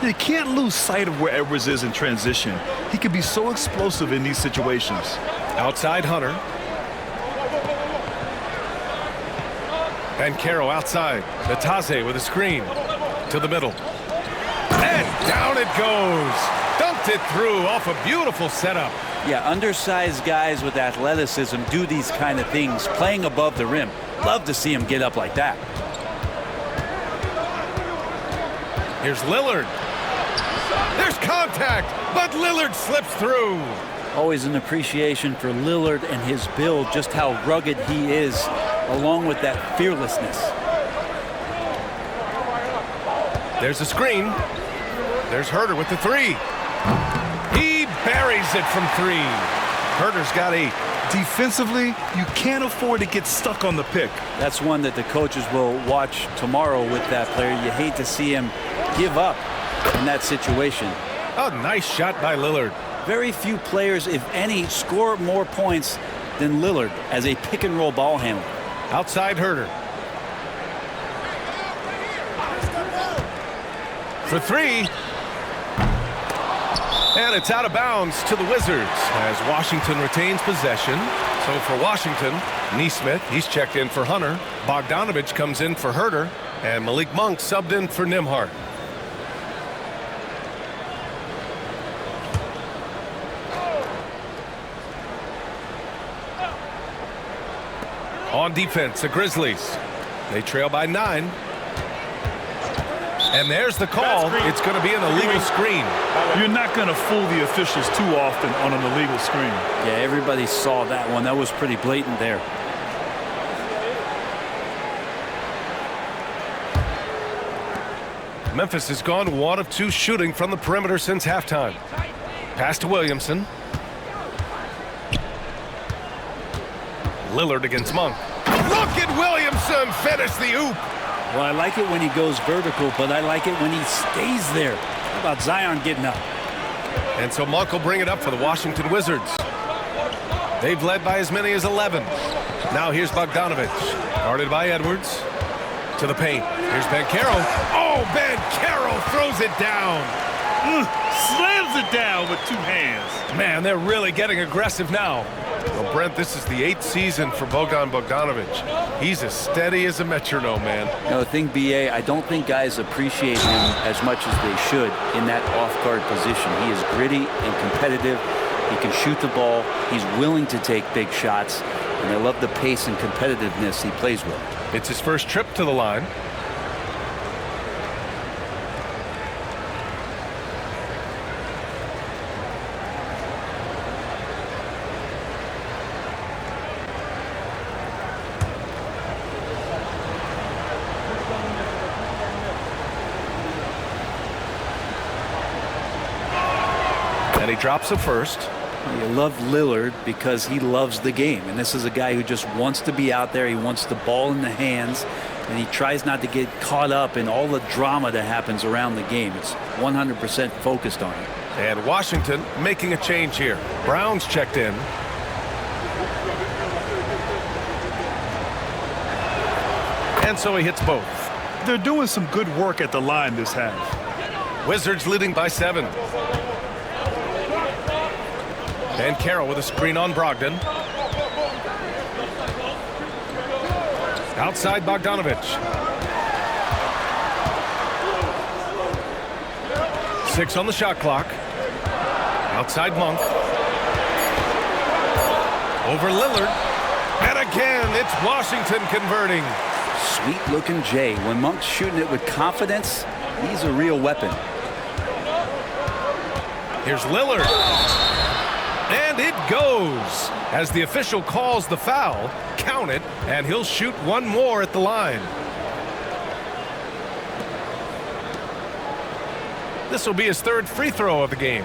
You can't lose sight of where Edwards is in transition. He can be so explosive in these situations. Outside Hunter. Banchero outside. Bataze with a screen. To the middle. And down it goes. Dumped it through off a beautiful setup. Yeah, undersized guys with athleticism do these kind of things, playing above the rim. Love to see him get up like that. Here's Lillard. There's contact, but Lillard slips through. Always an appreciation for Lillard and his build, just how rugged he is, along with that fearlessness. There's a screen. There's Herter with the three. He buries it from three. Herter's got 8. Defensively, you can't afford to get stuck on the pick. That's one that the coaches will watch tomorrow with that player. You hate to see him give up in that situation. A nice shot by Lillard. Very few players, if any, score more points than Lillard as a pick-and-roll ball handler. Outside Herter. For 3. And it's out of bounds to the Wizards as Washington retains possession. So for Washington, Nesmith, he's checked in for Hunter. Bogdanovich comes in for Herter. And Malik Monk subbed in for Nembhard. On defense, the Grizzlies. They trail by 9. And there's the call. It's going to be an illegal screen. You're not going to fool the officials too often on an illegal screen. Yeah, everybody saw that one. That was pretty blatant there. Memphis has gone 1 of 2 shooting from the perimeter since halftime. Pass to Williamson. Lillard against Monk. Look at Williamson finish the oop. Well, I like it when he goes vertical, but I like it when he stays there. How about Zion getting up? And so Monk will bring it up for the Washington Wizards. They've led by as many as 11. Now here's Bogdanovich. Guarded by Edwards. To the paint. Here's Banchero. Oh, Banchero throws it down. Slams it down with 2 hands. Man, they're really getting aggressive now. Well, Brent, this is the 8th season for Bogdanovich. He's as steady as a metronome, man. You know, the thing, B.A., I don't think guys appreciate him as much as they should in that off-guard position. He is gritty and competitive. He can shoot the ball. He's willing to take big shots. And I love the pace and competitiveness he plays with. It's his first trip to the line. And he drops it first. You love Lillard because he loves the game. And this is a guy who just wants to be out there. He wants the ball in the hands. And he tries not to get caught up in all the drama that happens around the game. It's 100% focused on it. And Washington making a change here. Brown's checked in. And so he hits both. They're doing some good work at the line this half. Wizards leading by 7. And Carroll with a screen on Brogdon. Outside Bogdanovich. 6 on the shot clock. Outside Monk. Over Lillard. And again, it's Washington converting. Sweet looking Jay. When Monk's shooting it with confidence, he's a real weapon. Here's Lillard. And it goes. As the official calls the foul, count it, and he'll shoot one more at the line. This will be his 3rd free throw of the game.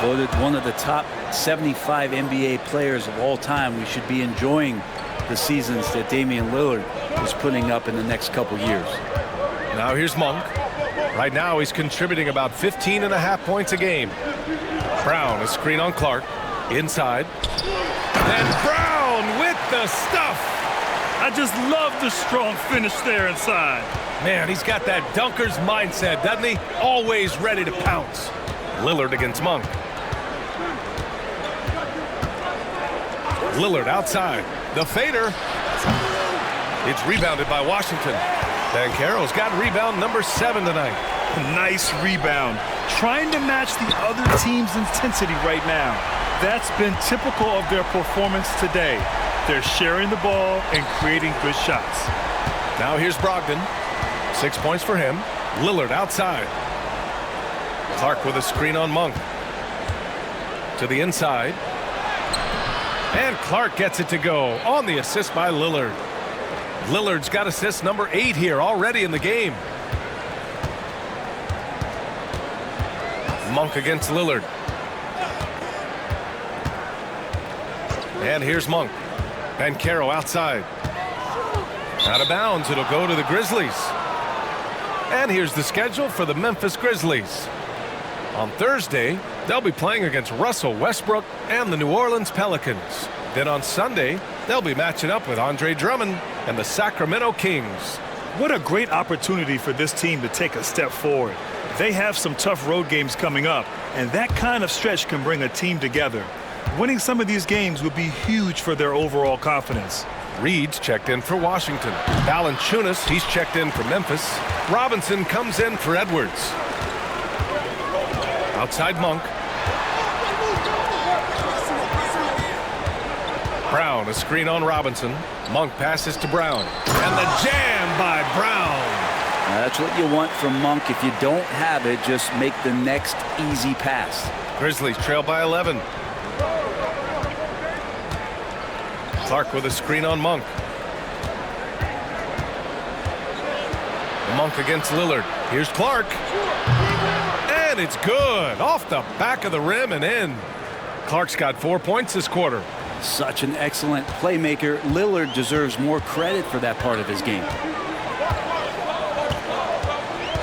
Voted one of the top 75 NBA players of all time. We should be enjoying the seasons that Damian Lillard is putting up in the next couple years. Now here's Monk. Right now he's contributing about 15.5 points a game. Brown, a screen on Clark. Inside. And Brown with the stuff. I just love the strong finish there inside. Man, he's got that dunker's mindset, doesn't he? Always ready to pounce. Lillard against Monk. Lillard outside. The fader. It's rebounded by Washington. Banchero's got rebound number 7 tonight. Nice rebound. Trying to match the other team's intensity right now. That's been typical of their performance today. They're sharing the ball and creating good shots. Now here's Brogdon. 6 points for him. Lillard outside. Clark with a screen on Monk. To the inside. And Clark gets it to go on the assist by Lillard. Lillard's got assist number 8 here already in the game. Monk against Lillard. And here's Monk. Banchero outside. Out of bounds. It'll go to the Grizzlies. And here's the schedule for the Memphis Grizzlies. On Thursday, they'll be playing against Russell Westbrook and the New Orleans Pelicans. Then on Sunday, they'll be matching up with Andre Drummond and the Sacramento Kings. What a great opportunity for this team to take a step forward. They have some tough road games coming up, and that kind of stretch can bring a team together. Winning some of these games would be huge for their overall confidence. Reed's checked in for Washington. Valanciunas, he's checked in for Memphis. Robinson comes in for Edwards. Outside Monk. Brown, a screen on Robinson. Monk passes to Brown. And the jam by Brown. That's what you want from Monk. If you don't have it, just make the next easy pass. Grizzlies trail by 11. Clark with a screen on Monk. Monk against Lillard. Here's Clark. And it's good. Off the back of the rim and in. Clark's got 4 points this quarter. Such an excellent playmaker. Lillard deserves more credit for that part of his game.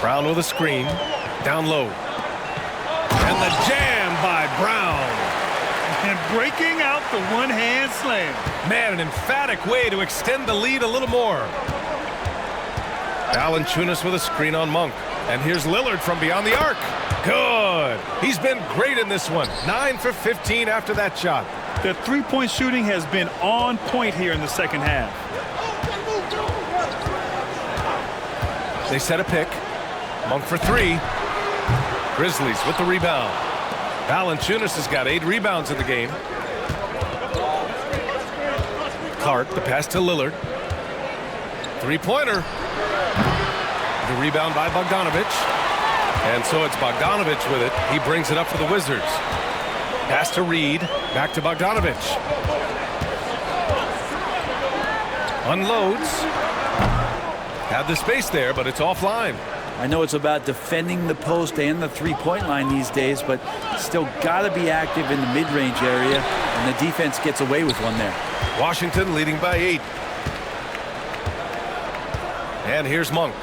Brown with a screen. Down low. And the jam by Brown. And breaking out the one-hand slam. Man, an emphatic way to extend the lead a little more. Valanciunas with a screen on Monk. And here's Lillard from beyond the arc. Good. He's been great in this one. 9 for 15 after that shot. The three-point shooting has been on point here in the second half. They set a pick. Monk for 3. Grizzlies with the rebound. Valanciunas has got 8 rebounds in the game. Clark, the pass to Lillard. Three-pointer. The rebound by Bogdanovich. And so it's Bogdanovich with it. He brings it up for the Wizards. Pass to Reed. Back to Bogdanovich. Unloads. Had the space there, but it's offline. I know it's about defending the post and the three-point line these days, but still got to be active in the mid-range area, and the defense gets away with one there. Washington leading by 8. And here's Monk.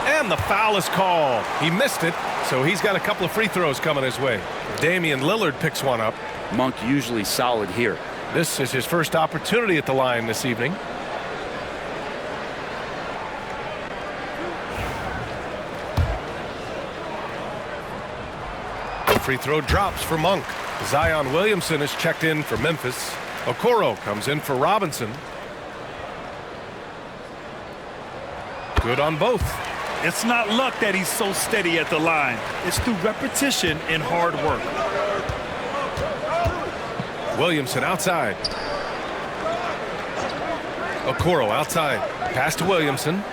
And the foul is called. He missed it, so he's got a couple of free throws coming his way. Damian Lillard picks one up. Monk usually solid here. This is his first opportunity at the line this evening. The free throw drops for Monk. Zion Williamson is checked in for Memphis. Okoro comes in for Robinson. Good on both. It's not luck that he's so steady at the line. It's through repetition and hard work. Williamson outside. Okoro outside. Pass to Williamson.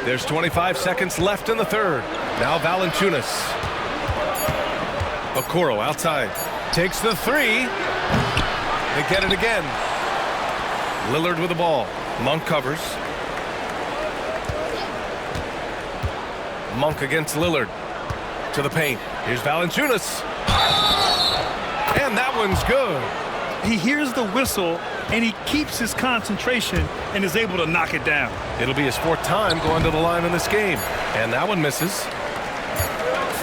There's 25 seconds left in the third. Now Valanciunas. Okoro outside. Takes the 3. They get it again. Lillard with the ball. Monk covers. Monk against Lillard. To the paint. Here's Valanciunas. And that one's good. He hears the whistle, and he keeps his concentration and is able to knock it down. It'll be his 4th time going to the line in this game. And that one misses.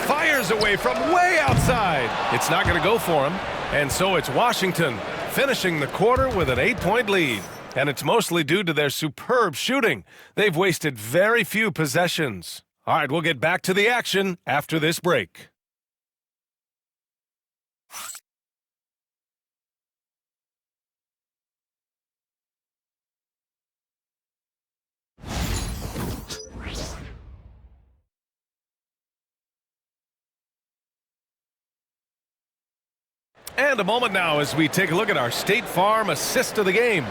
Fires away from way outside. It's not going to go for him. And so it's Washington finishing the quarter with an 8-point lead. And it's mostly due to their superb shooting. They've wasted very few possessions. All right, we'll get back to the action after this break. And a moment now as we take a look at our State Farm assist of the game.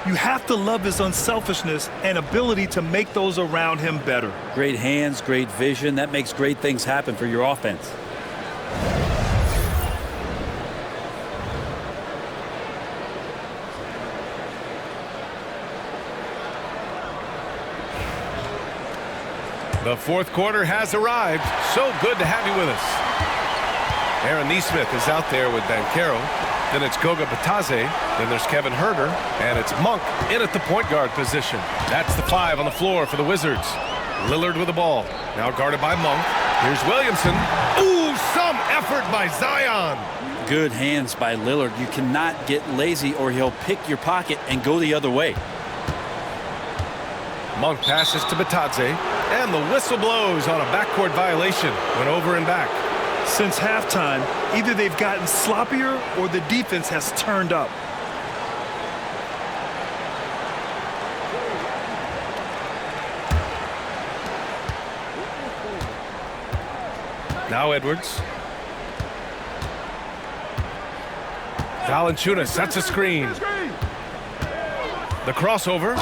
You have to love his unselfishness and ability to make those around him better. Great hands, great vision. That makes great things happen for your offense. The fourth quarter has arrived. So good to have you with us. Aaron Nesmith is out there with Banchero. Then it's Goga Batadze. Then there's Kevin Huerter. And it's Monk in at the point guard position. That's the 5 on the floor for the Wizards. Lillard with the ball. Now guarded by Monk. Here's Williamson. Ooh, some effort by Zion. Good hands by Lillard. You cannot get lazy or he'll pick your pocket and go the other way. Monk passes to Batadze. And the whistle blows on a backcourt violation. Went over and back. Since halftime, either they've gotten sloppier or the defense has turned up. Now Edwards. Valanciunas sets a screen. The crossover.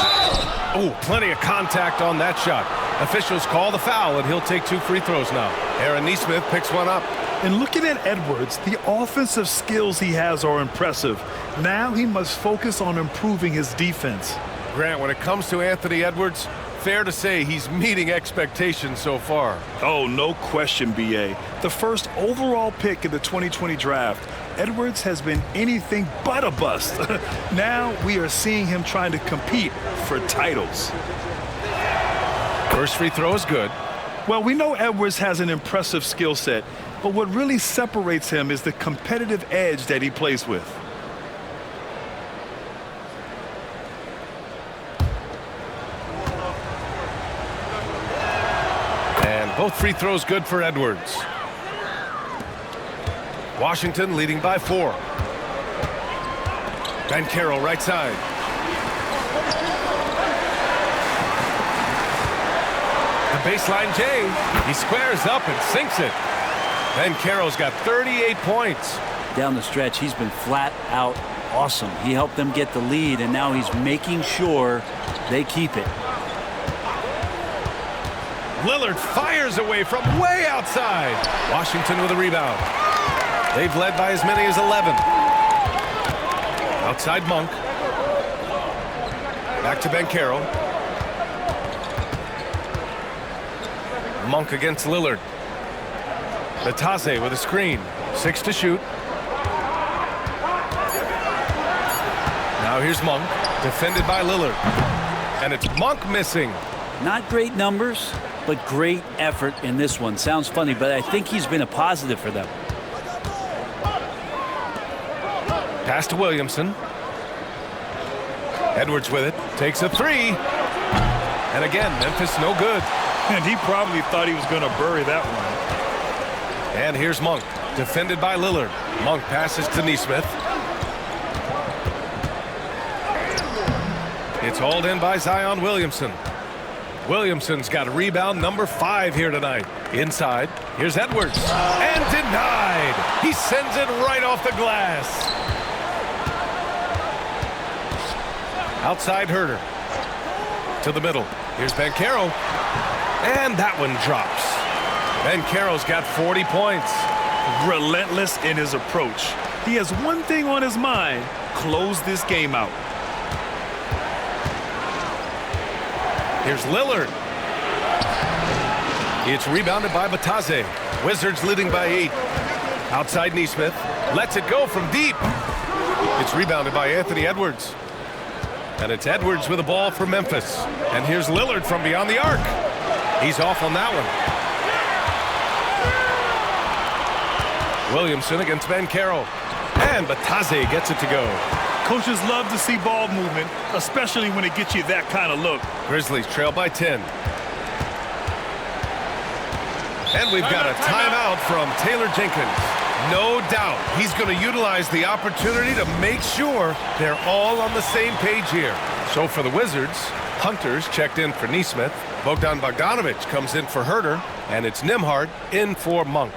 Oh, plenty of contact on that shot. Officials call the foul, and he'll take 2 free throws now. Aaron Nesmith picks one up. And looking at Edwards, the offensive skills he has are impressive. Now he must focus on improving his defense. Grant, when it comes to Anthony Edwards, fair to say he's meeting expectations so far. Oh, no question, B.A. The first overall pick in the 2020 draft, Edwards has been anything but a bust. Now we are seeing him trying to compete for titles. First free throw is good. Well, we know Edwards has an impressive skill set, but what really separates him is the competitive edge that he plays with. And both free throws good for Edwards. Washington leading by 4. Banchero right side. The baseline J. He squares up and sinks it. Banchero's got 38 points. Down the stretch, he's been flat out awesome. He helped them get the lead, and now he's making sure they keep it. Lillard fires away from way outside. Washington with a rebound. They've led by as many as 11. Outside Monk. Back to Banchero. Monk against Lillard. Batadze with a screen. 6 to shoot. Now here's Monk. Defended by Lillard. And it's Monk missing. Not great numbers, but great effort in this one. Sounds funny, but I think he's been a positive for them. Pass to Williamson. Edwards with it. Takes a 3. And again, Memphis no good. And he probably thought he was going to bury that one. And here's Monk. Defended by Lillard. Monk passes to Nesmith. It's hauled in by Zion Williamson. Williamson's got a rebound number 5 here tonight. Inside, here's Edwards. And denied. He sends it right off the glass. Outside Huerter. To the middle. Here's Banchero. And that one drops. Banchero's got 40 points. Relentless in his approach. He has one thing on his mind: close this game out. Here's Lillard. It's rebounded by Batadze. Wizards leading by 8. Outside Nesmith. Lets it go from deep. It's rebounded by Anthony Edwards. And it's Edwards with the ball for Memphis. And here's Lillard from beyond the arc. He's off on that one. Williamson against Banchero. And Batadze gets it to go. Coaches love to see ball movement, especially when it gets you that kind of look. Grizzlies trail by 10. And we've got a timeout from Taylor Jenkins. No doubt he's going to utilize the opportunity to make sure they're all on the same page here. So for the Wizards, Hunter's checked in for Nesmith. Bogdan Bogdanovic comes in for Huerter. And it's Nembhard in for Monk.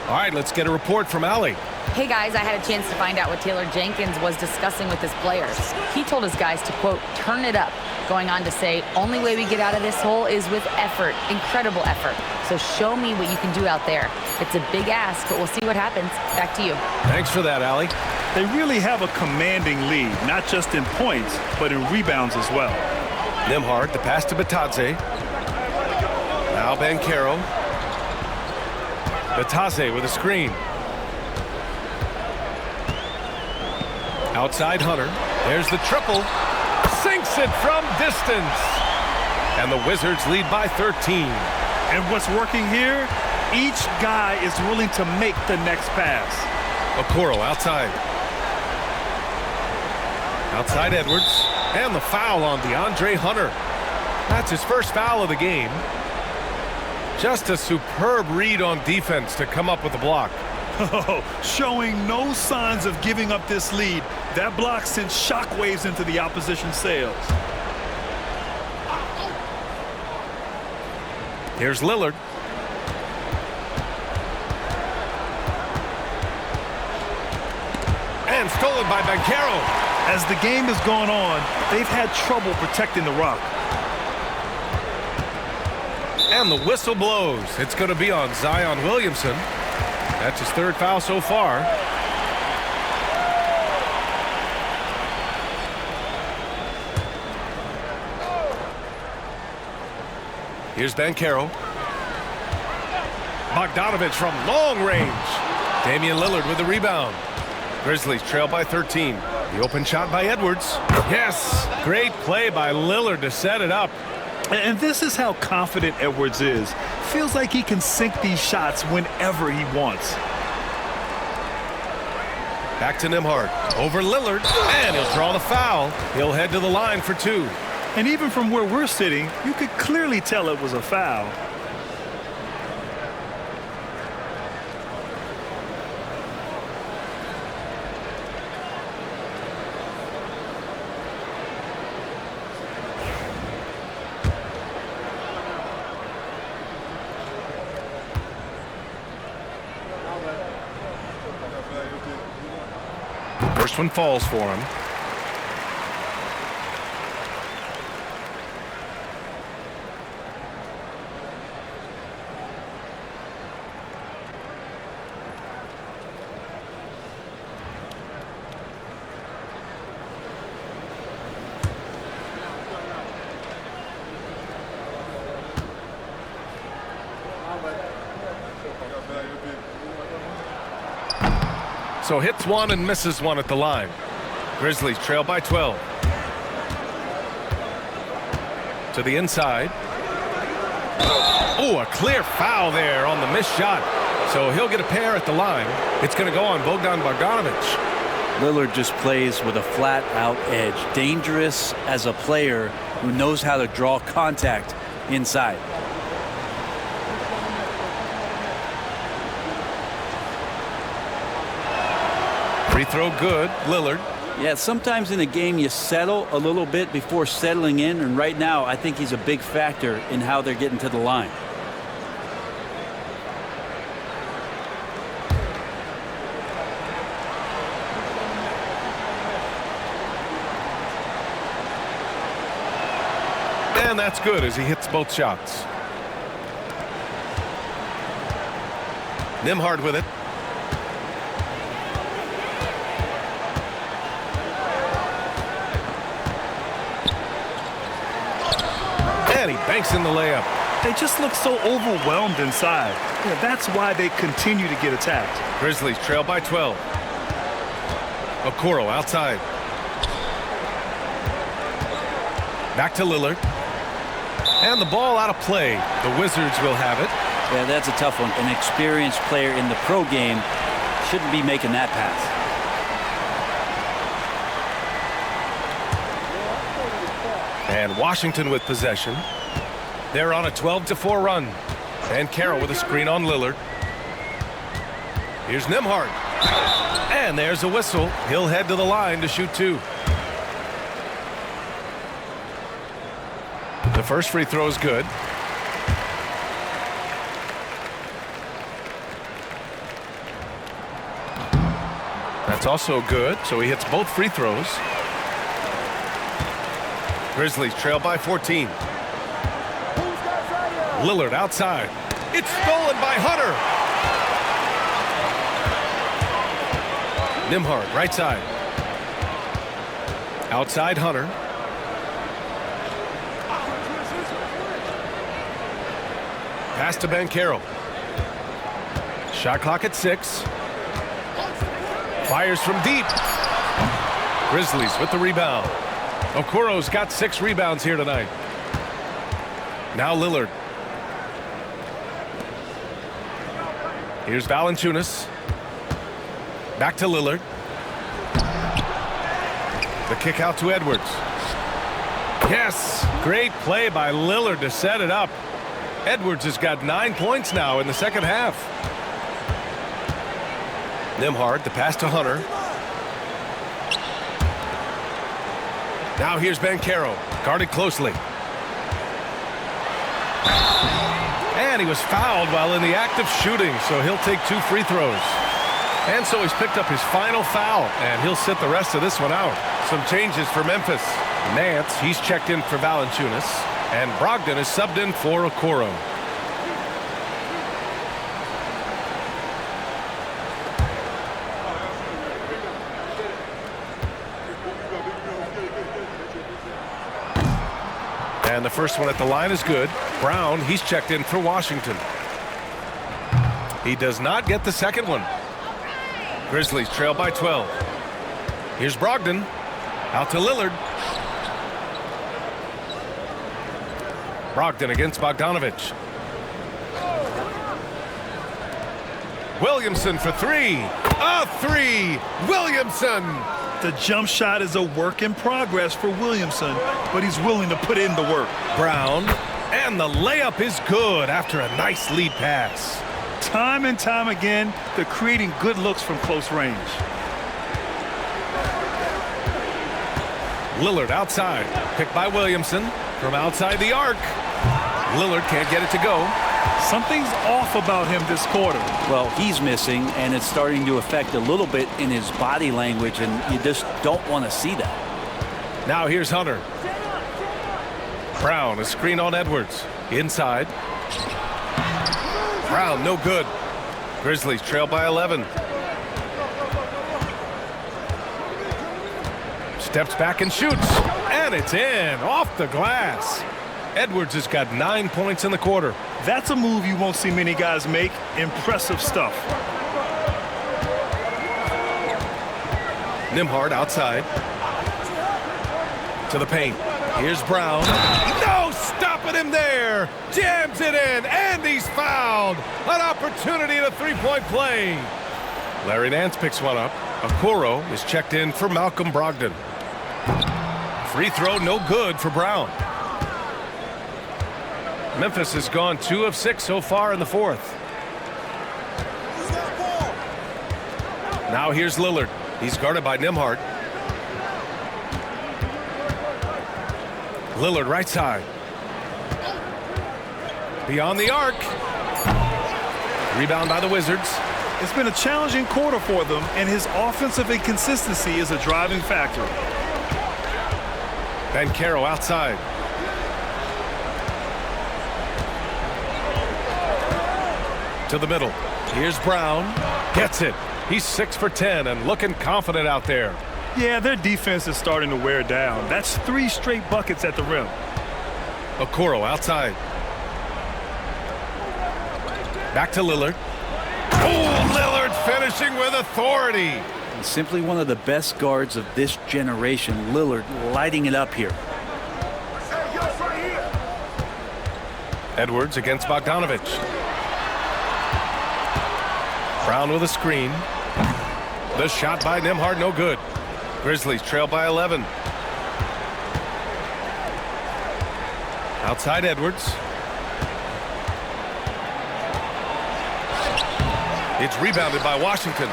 All right, let's get a report from Allie. Hey guys, I had a chance to find out what Taylor Jenkins was discussing with his players. He told his guys to, quote, turn it up, going on to say, only way we get out of this hole is with effort, incredible effort. So show me what you can do out there. It's a big ask, but we'll see what happens. Back to you. Thanks for that, Allie. They really have a commanding lead, not just in points, but in rebounds as well. Nembhard, the pass to Batadze. Now Banchero. Batadze with a screen. Outside Hunter. There's the triple. Sinks it from distance. And the Wizards lead by 13. And what's working here? Each guy is willing to make the next pass. Okoro outside. Outside Edwards. And the foul on DeAndre Hunter. That's his first foul of the game. Just a superb read on defense to come up with the block. Showing no signs of giving up this lead. That block sent shockwaves into the opposition sails. Here's Lillard. And stolen by Banchero. As the game has gone on, they've had trouble protecting the rock. And the whistle blows. It's going to be on Zion Williamson. That's his third foul so far. Here's Banchero. Bogdanovich from long range. Damian Lillard with the rebound. Grizzlies trail by 13. The open shot by Edwards. Yes, great play by Lillard to set it up. And this is how confident Edwards is. Feels like he can sink these shots whenever he wants. Back to Nembhard. Over Lillard. And he'll draw the foul. He'll head to the line for two. And even from where we're sitting, you could clearly tell it was a foul. First one falls for him. So hits one and misses one at the line. Grizzlies trail by 12. To the inside. Oh, a clear foul there on the missed shot. So he'll get a pair at the line. It's going to go on Bogdanovich. Lillard just plays with a flat-out edge. Dangerous as a player who knows how to draw contact inside. Free throw good, Lillard. Yeah, sometimes in a game you settle a little bit before settling in, and right now I think he's a big factor in how they're getting to the line. And that's good as he hits both shots. Nembhard with it. And he banks in the layup. They just look so overwhelmed inside. Yeah, that's why they continue to get attacked. Grizzlies trail by 12. Okoro outside. Back to Lillard. And the ball out of play. The Wizards will have it. Yeah, that's a tough one. An experienced player in the pro game shouldn't be making that pass. And Washington with possession. They're on a 12-4 run. And Carroll with a screen on Lillard. Here's Nembhard. And there's a whistle. He'll head to the line to shoot two. The first free throw is good. That's also good, so he hits both free throws. Grizzlies trail by 14. Lillard outside. It's stolen by Hunter. Nembhard right side. Outside Hunter. Pass to Banchero. Shot clock at 6. Fires from deep. Grizzlies with the rebound. Okoro's got 6 rebounds here tonight. Now Lillard. Here's Valanciunas. Back to Lillard. The kick out to Edwards. Yes, great play by Lillard to set it up. Edwards has got 9 points now in the second half. Nembhard, the pass to Hunter. Now here's Banchero, guarded closely. And he was fouled while in the act of shooting, so he'll take 2 free throws. And so he's picked up his final foul, and he'll sit the rest of this one out. Some changes for Memphis. Nance, he's checked in for Valanciunas, and Brogdon is subbed in for Okoro. And the first one at the line is good. Brown, he's checked in for Washington. He does not get the second one. Grizzlies trail by 12. Here's Brogdon. Out to Lillard. Brogdon against Bogdanovich. Williamson for 3. A 3. Williamson. The jump shot is a work in progress for Williamson, but he's willing to put in the work. Brown, and the layup is good after a nice lead pass. Time and time again, they're creating good looks from close range. Lillard outside, picked by Williamson from outside the arc. Lillard can't get it to go. Something's off about him this quarter. Well, he's missing, and it's starting to affect a little bit in his body language, and you just don't want to see that. Now here's Hunter. Brown, a screen on Edwards. Inside. Brown, no good. Grizzlies trail by 11. Steps back and shoots. And it's in, off the glass. Edwards has got 9 points in the quarter. That's a move you won't see many guys make. Impressive stuff. Nembhard outside. To the paint. Here's Brown. No stopping him there. Jams it in, and he's fouled. An opportunity at a three-point play. Larry Nance picks one up. Okoro is checked in for Malcolm Brogdon. Free throw no good for Brown. Memphis has gone 2 of 6 so far in the fourth. Now here's Lillard. He's guarded by Nembhard. Lillard right side. Beyond the arc. Rebound by the Wizards. It's been a challenging quarter for them, and his offensive inconsistency is a driving factor. Banchero outside. To the middle. Here's Brown. Gets it. He's 6 for 10 and looking confident out there. Yeah, their defense is starting to wear down. That's 3 straight buckets at the rim. Okoro outside. Back to Lillard. Oh, Lillard finishing with authority. He's simply one of the best guards of this generation. Lillard lighting it up here. Edwards against Bogdanovich. Brown with a screen. The shot by Nembhard, no good. Grizzlies trail by 11. Outside Edwards. It's rebounded by Washington.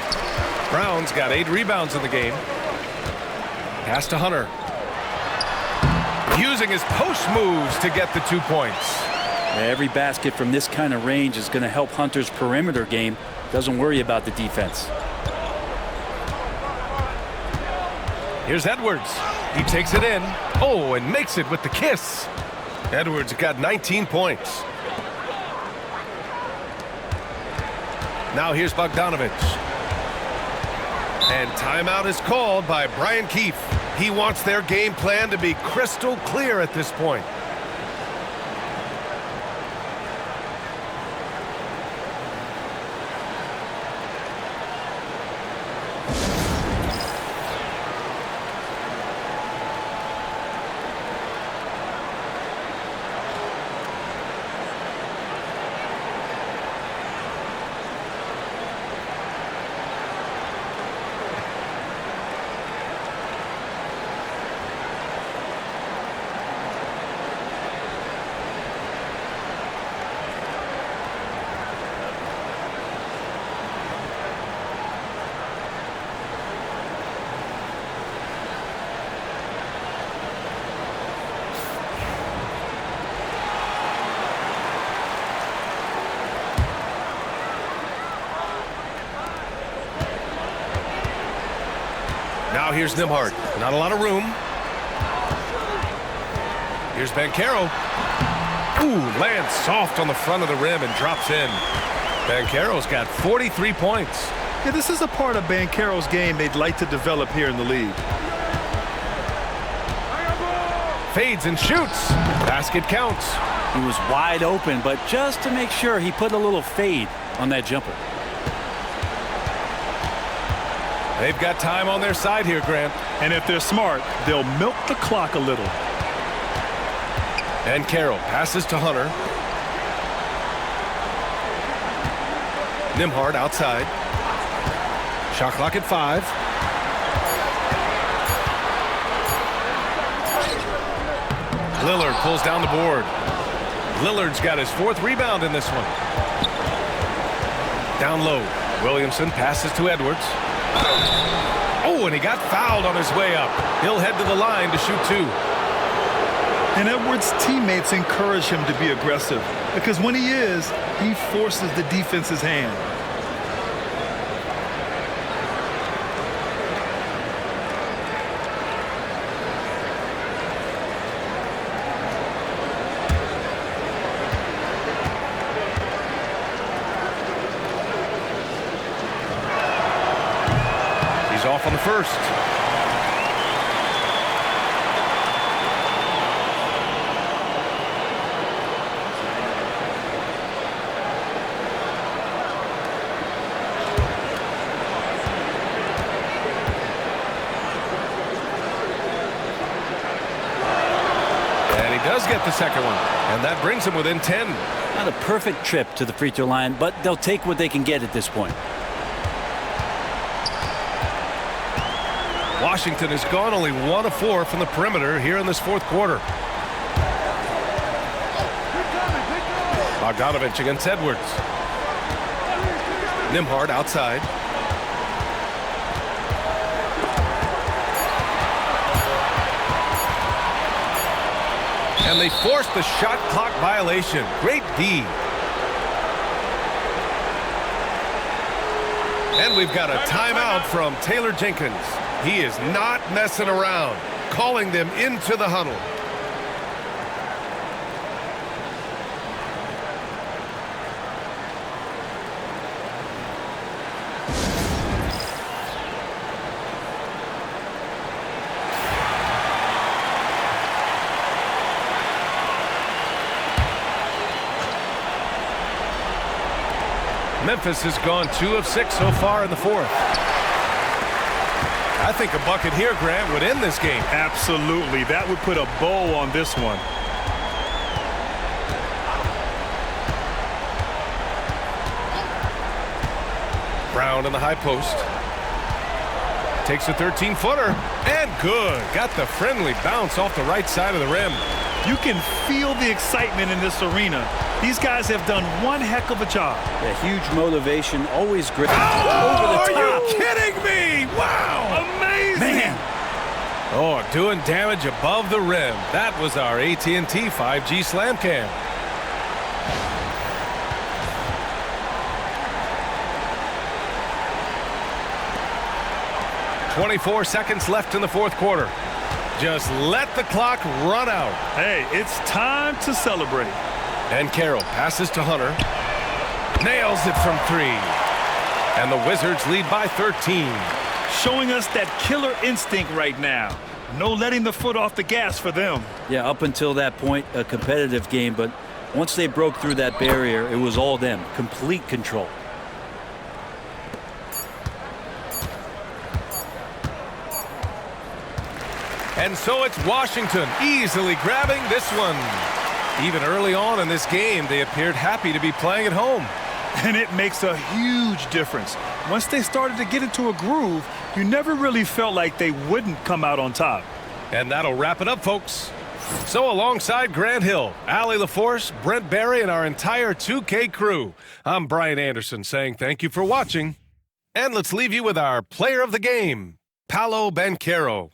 Brown's got 8 rebounds in the game. Pass to Hunter. Using his post moves to get the 2 points. Every basket from this kind of range is going to help Hunter's perimeter game. Doesn't worry about the defense. Here's Edwards. He takes it in. Oh, and makes it with the kiss. Edwards got 19 points. Now here's Bogdanovich. And timeout is called by Brian Keefe. He wants their game plan to be crystal clear at this point. Now here's Nembhard. Not a lot of room. Here's Banchero. Ooh, lands soft on the front of the rim and drops in. Banchero's got 43 points. Yeah, this is a part of Banchero's game they'd like to develop here in the league. Fades and shoots. Basket counts. He was wide open, but just to make sure, he put a little fade on that jumper. They've got time on their side here, Grant. And if they're smart, they'll milk the clock a little. And Carroll passes to Hunter. Nembhard outside. Shot clock at 5. Lillard pulls down the board. Lillard's got his 4th rebound in this one. Down low. Williamson passes to Edwards. Oh, and he got fouled on his way up. He'll head to the line to shoot 2. And Edwards' teammates encourage him to be aggressive because when he is, he forces the defense's hand. Off on the first. And he does get the second one. And that brings him within 10. Not a perfect trip to the free throw line, but they'll take what they can get at this point. Washington has gone only 1 of 4 from the perimeter here in this 4th quarter. Bogdanovich against Edwards. Nembhard outside. And they forced the shot clock violation. Great D. And we've got a timeout from Taylor Jenkins. He is not messing around, calling them into the huddle. Memphis has gone 2 of 6 so far in the 4th. I think a bucket here, Grant, would end this game. Absolutely. That would put a bow on this one. Brown in the high post. Takes a 13-footer. And good. Got the friendly bounce off the right side of the rim. You can feel the excitement in this arena. These guys have done one heck of a job. A huge motivation, always great. Oh, over the are top. you kidding me? Wow. Amazing. Man. Oh, doing damage above the rim. That was our AT&T 5G Slam Cam. 24 seconds left in the fourth quarter. Just let the clock run out. Hey, it's time to celebrate. And Carroll passes to Hunter. Nails it from 3. And the Wizards lead by 13. Showing us that killer instinct right now. No letting the foot off the gas for them. Yeah, up until that point, a competitive game, but once they broke through that barrier, it was all them. Complete control. And so it's Washington easily grabbing this one. Even early on in this game, they appeared happy to be playing at home. And it makes a huge difference. Once they started to get into a groove, you never really felt like they wouldn't come out on top. And that'll wrap it up, folks. So alongside Grant Hill, Allie LaForce, Brent Barry, and our entire 2K crew, I'm Brian Anderson saying thank you for watching. And let's leave you with our player of the game, Paolo Banchero.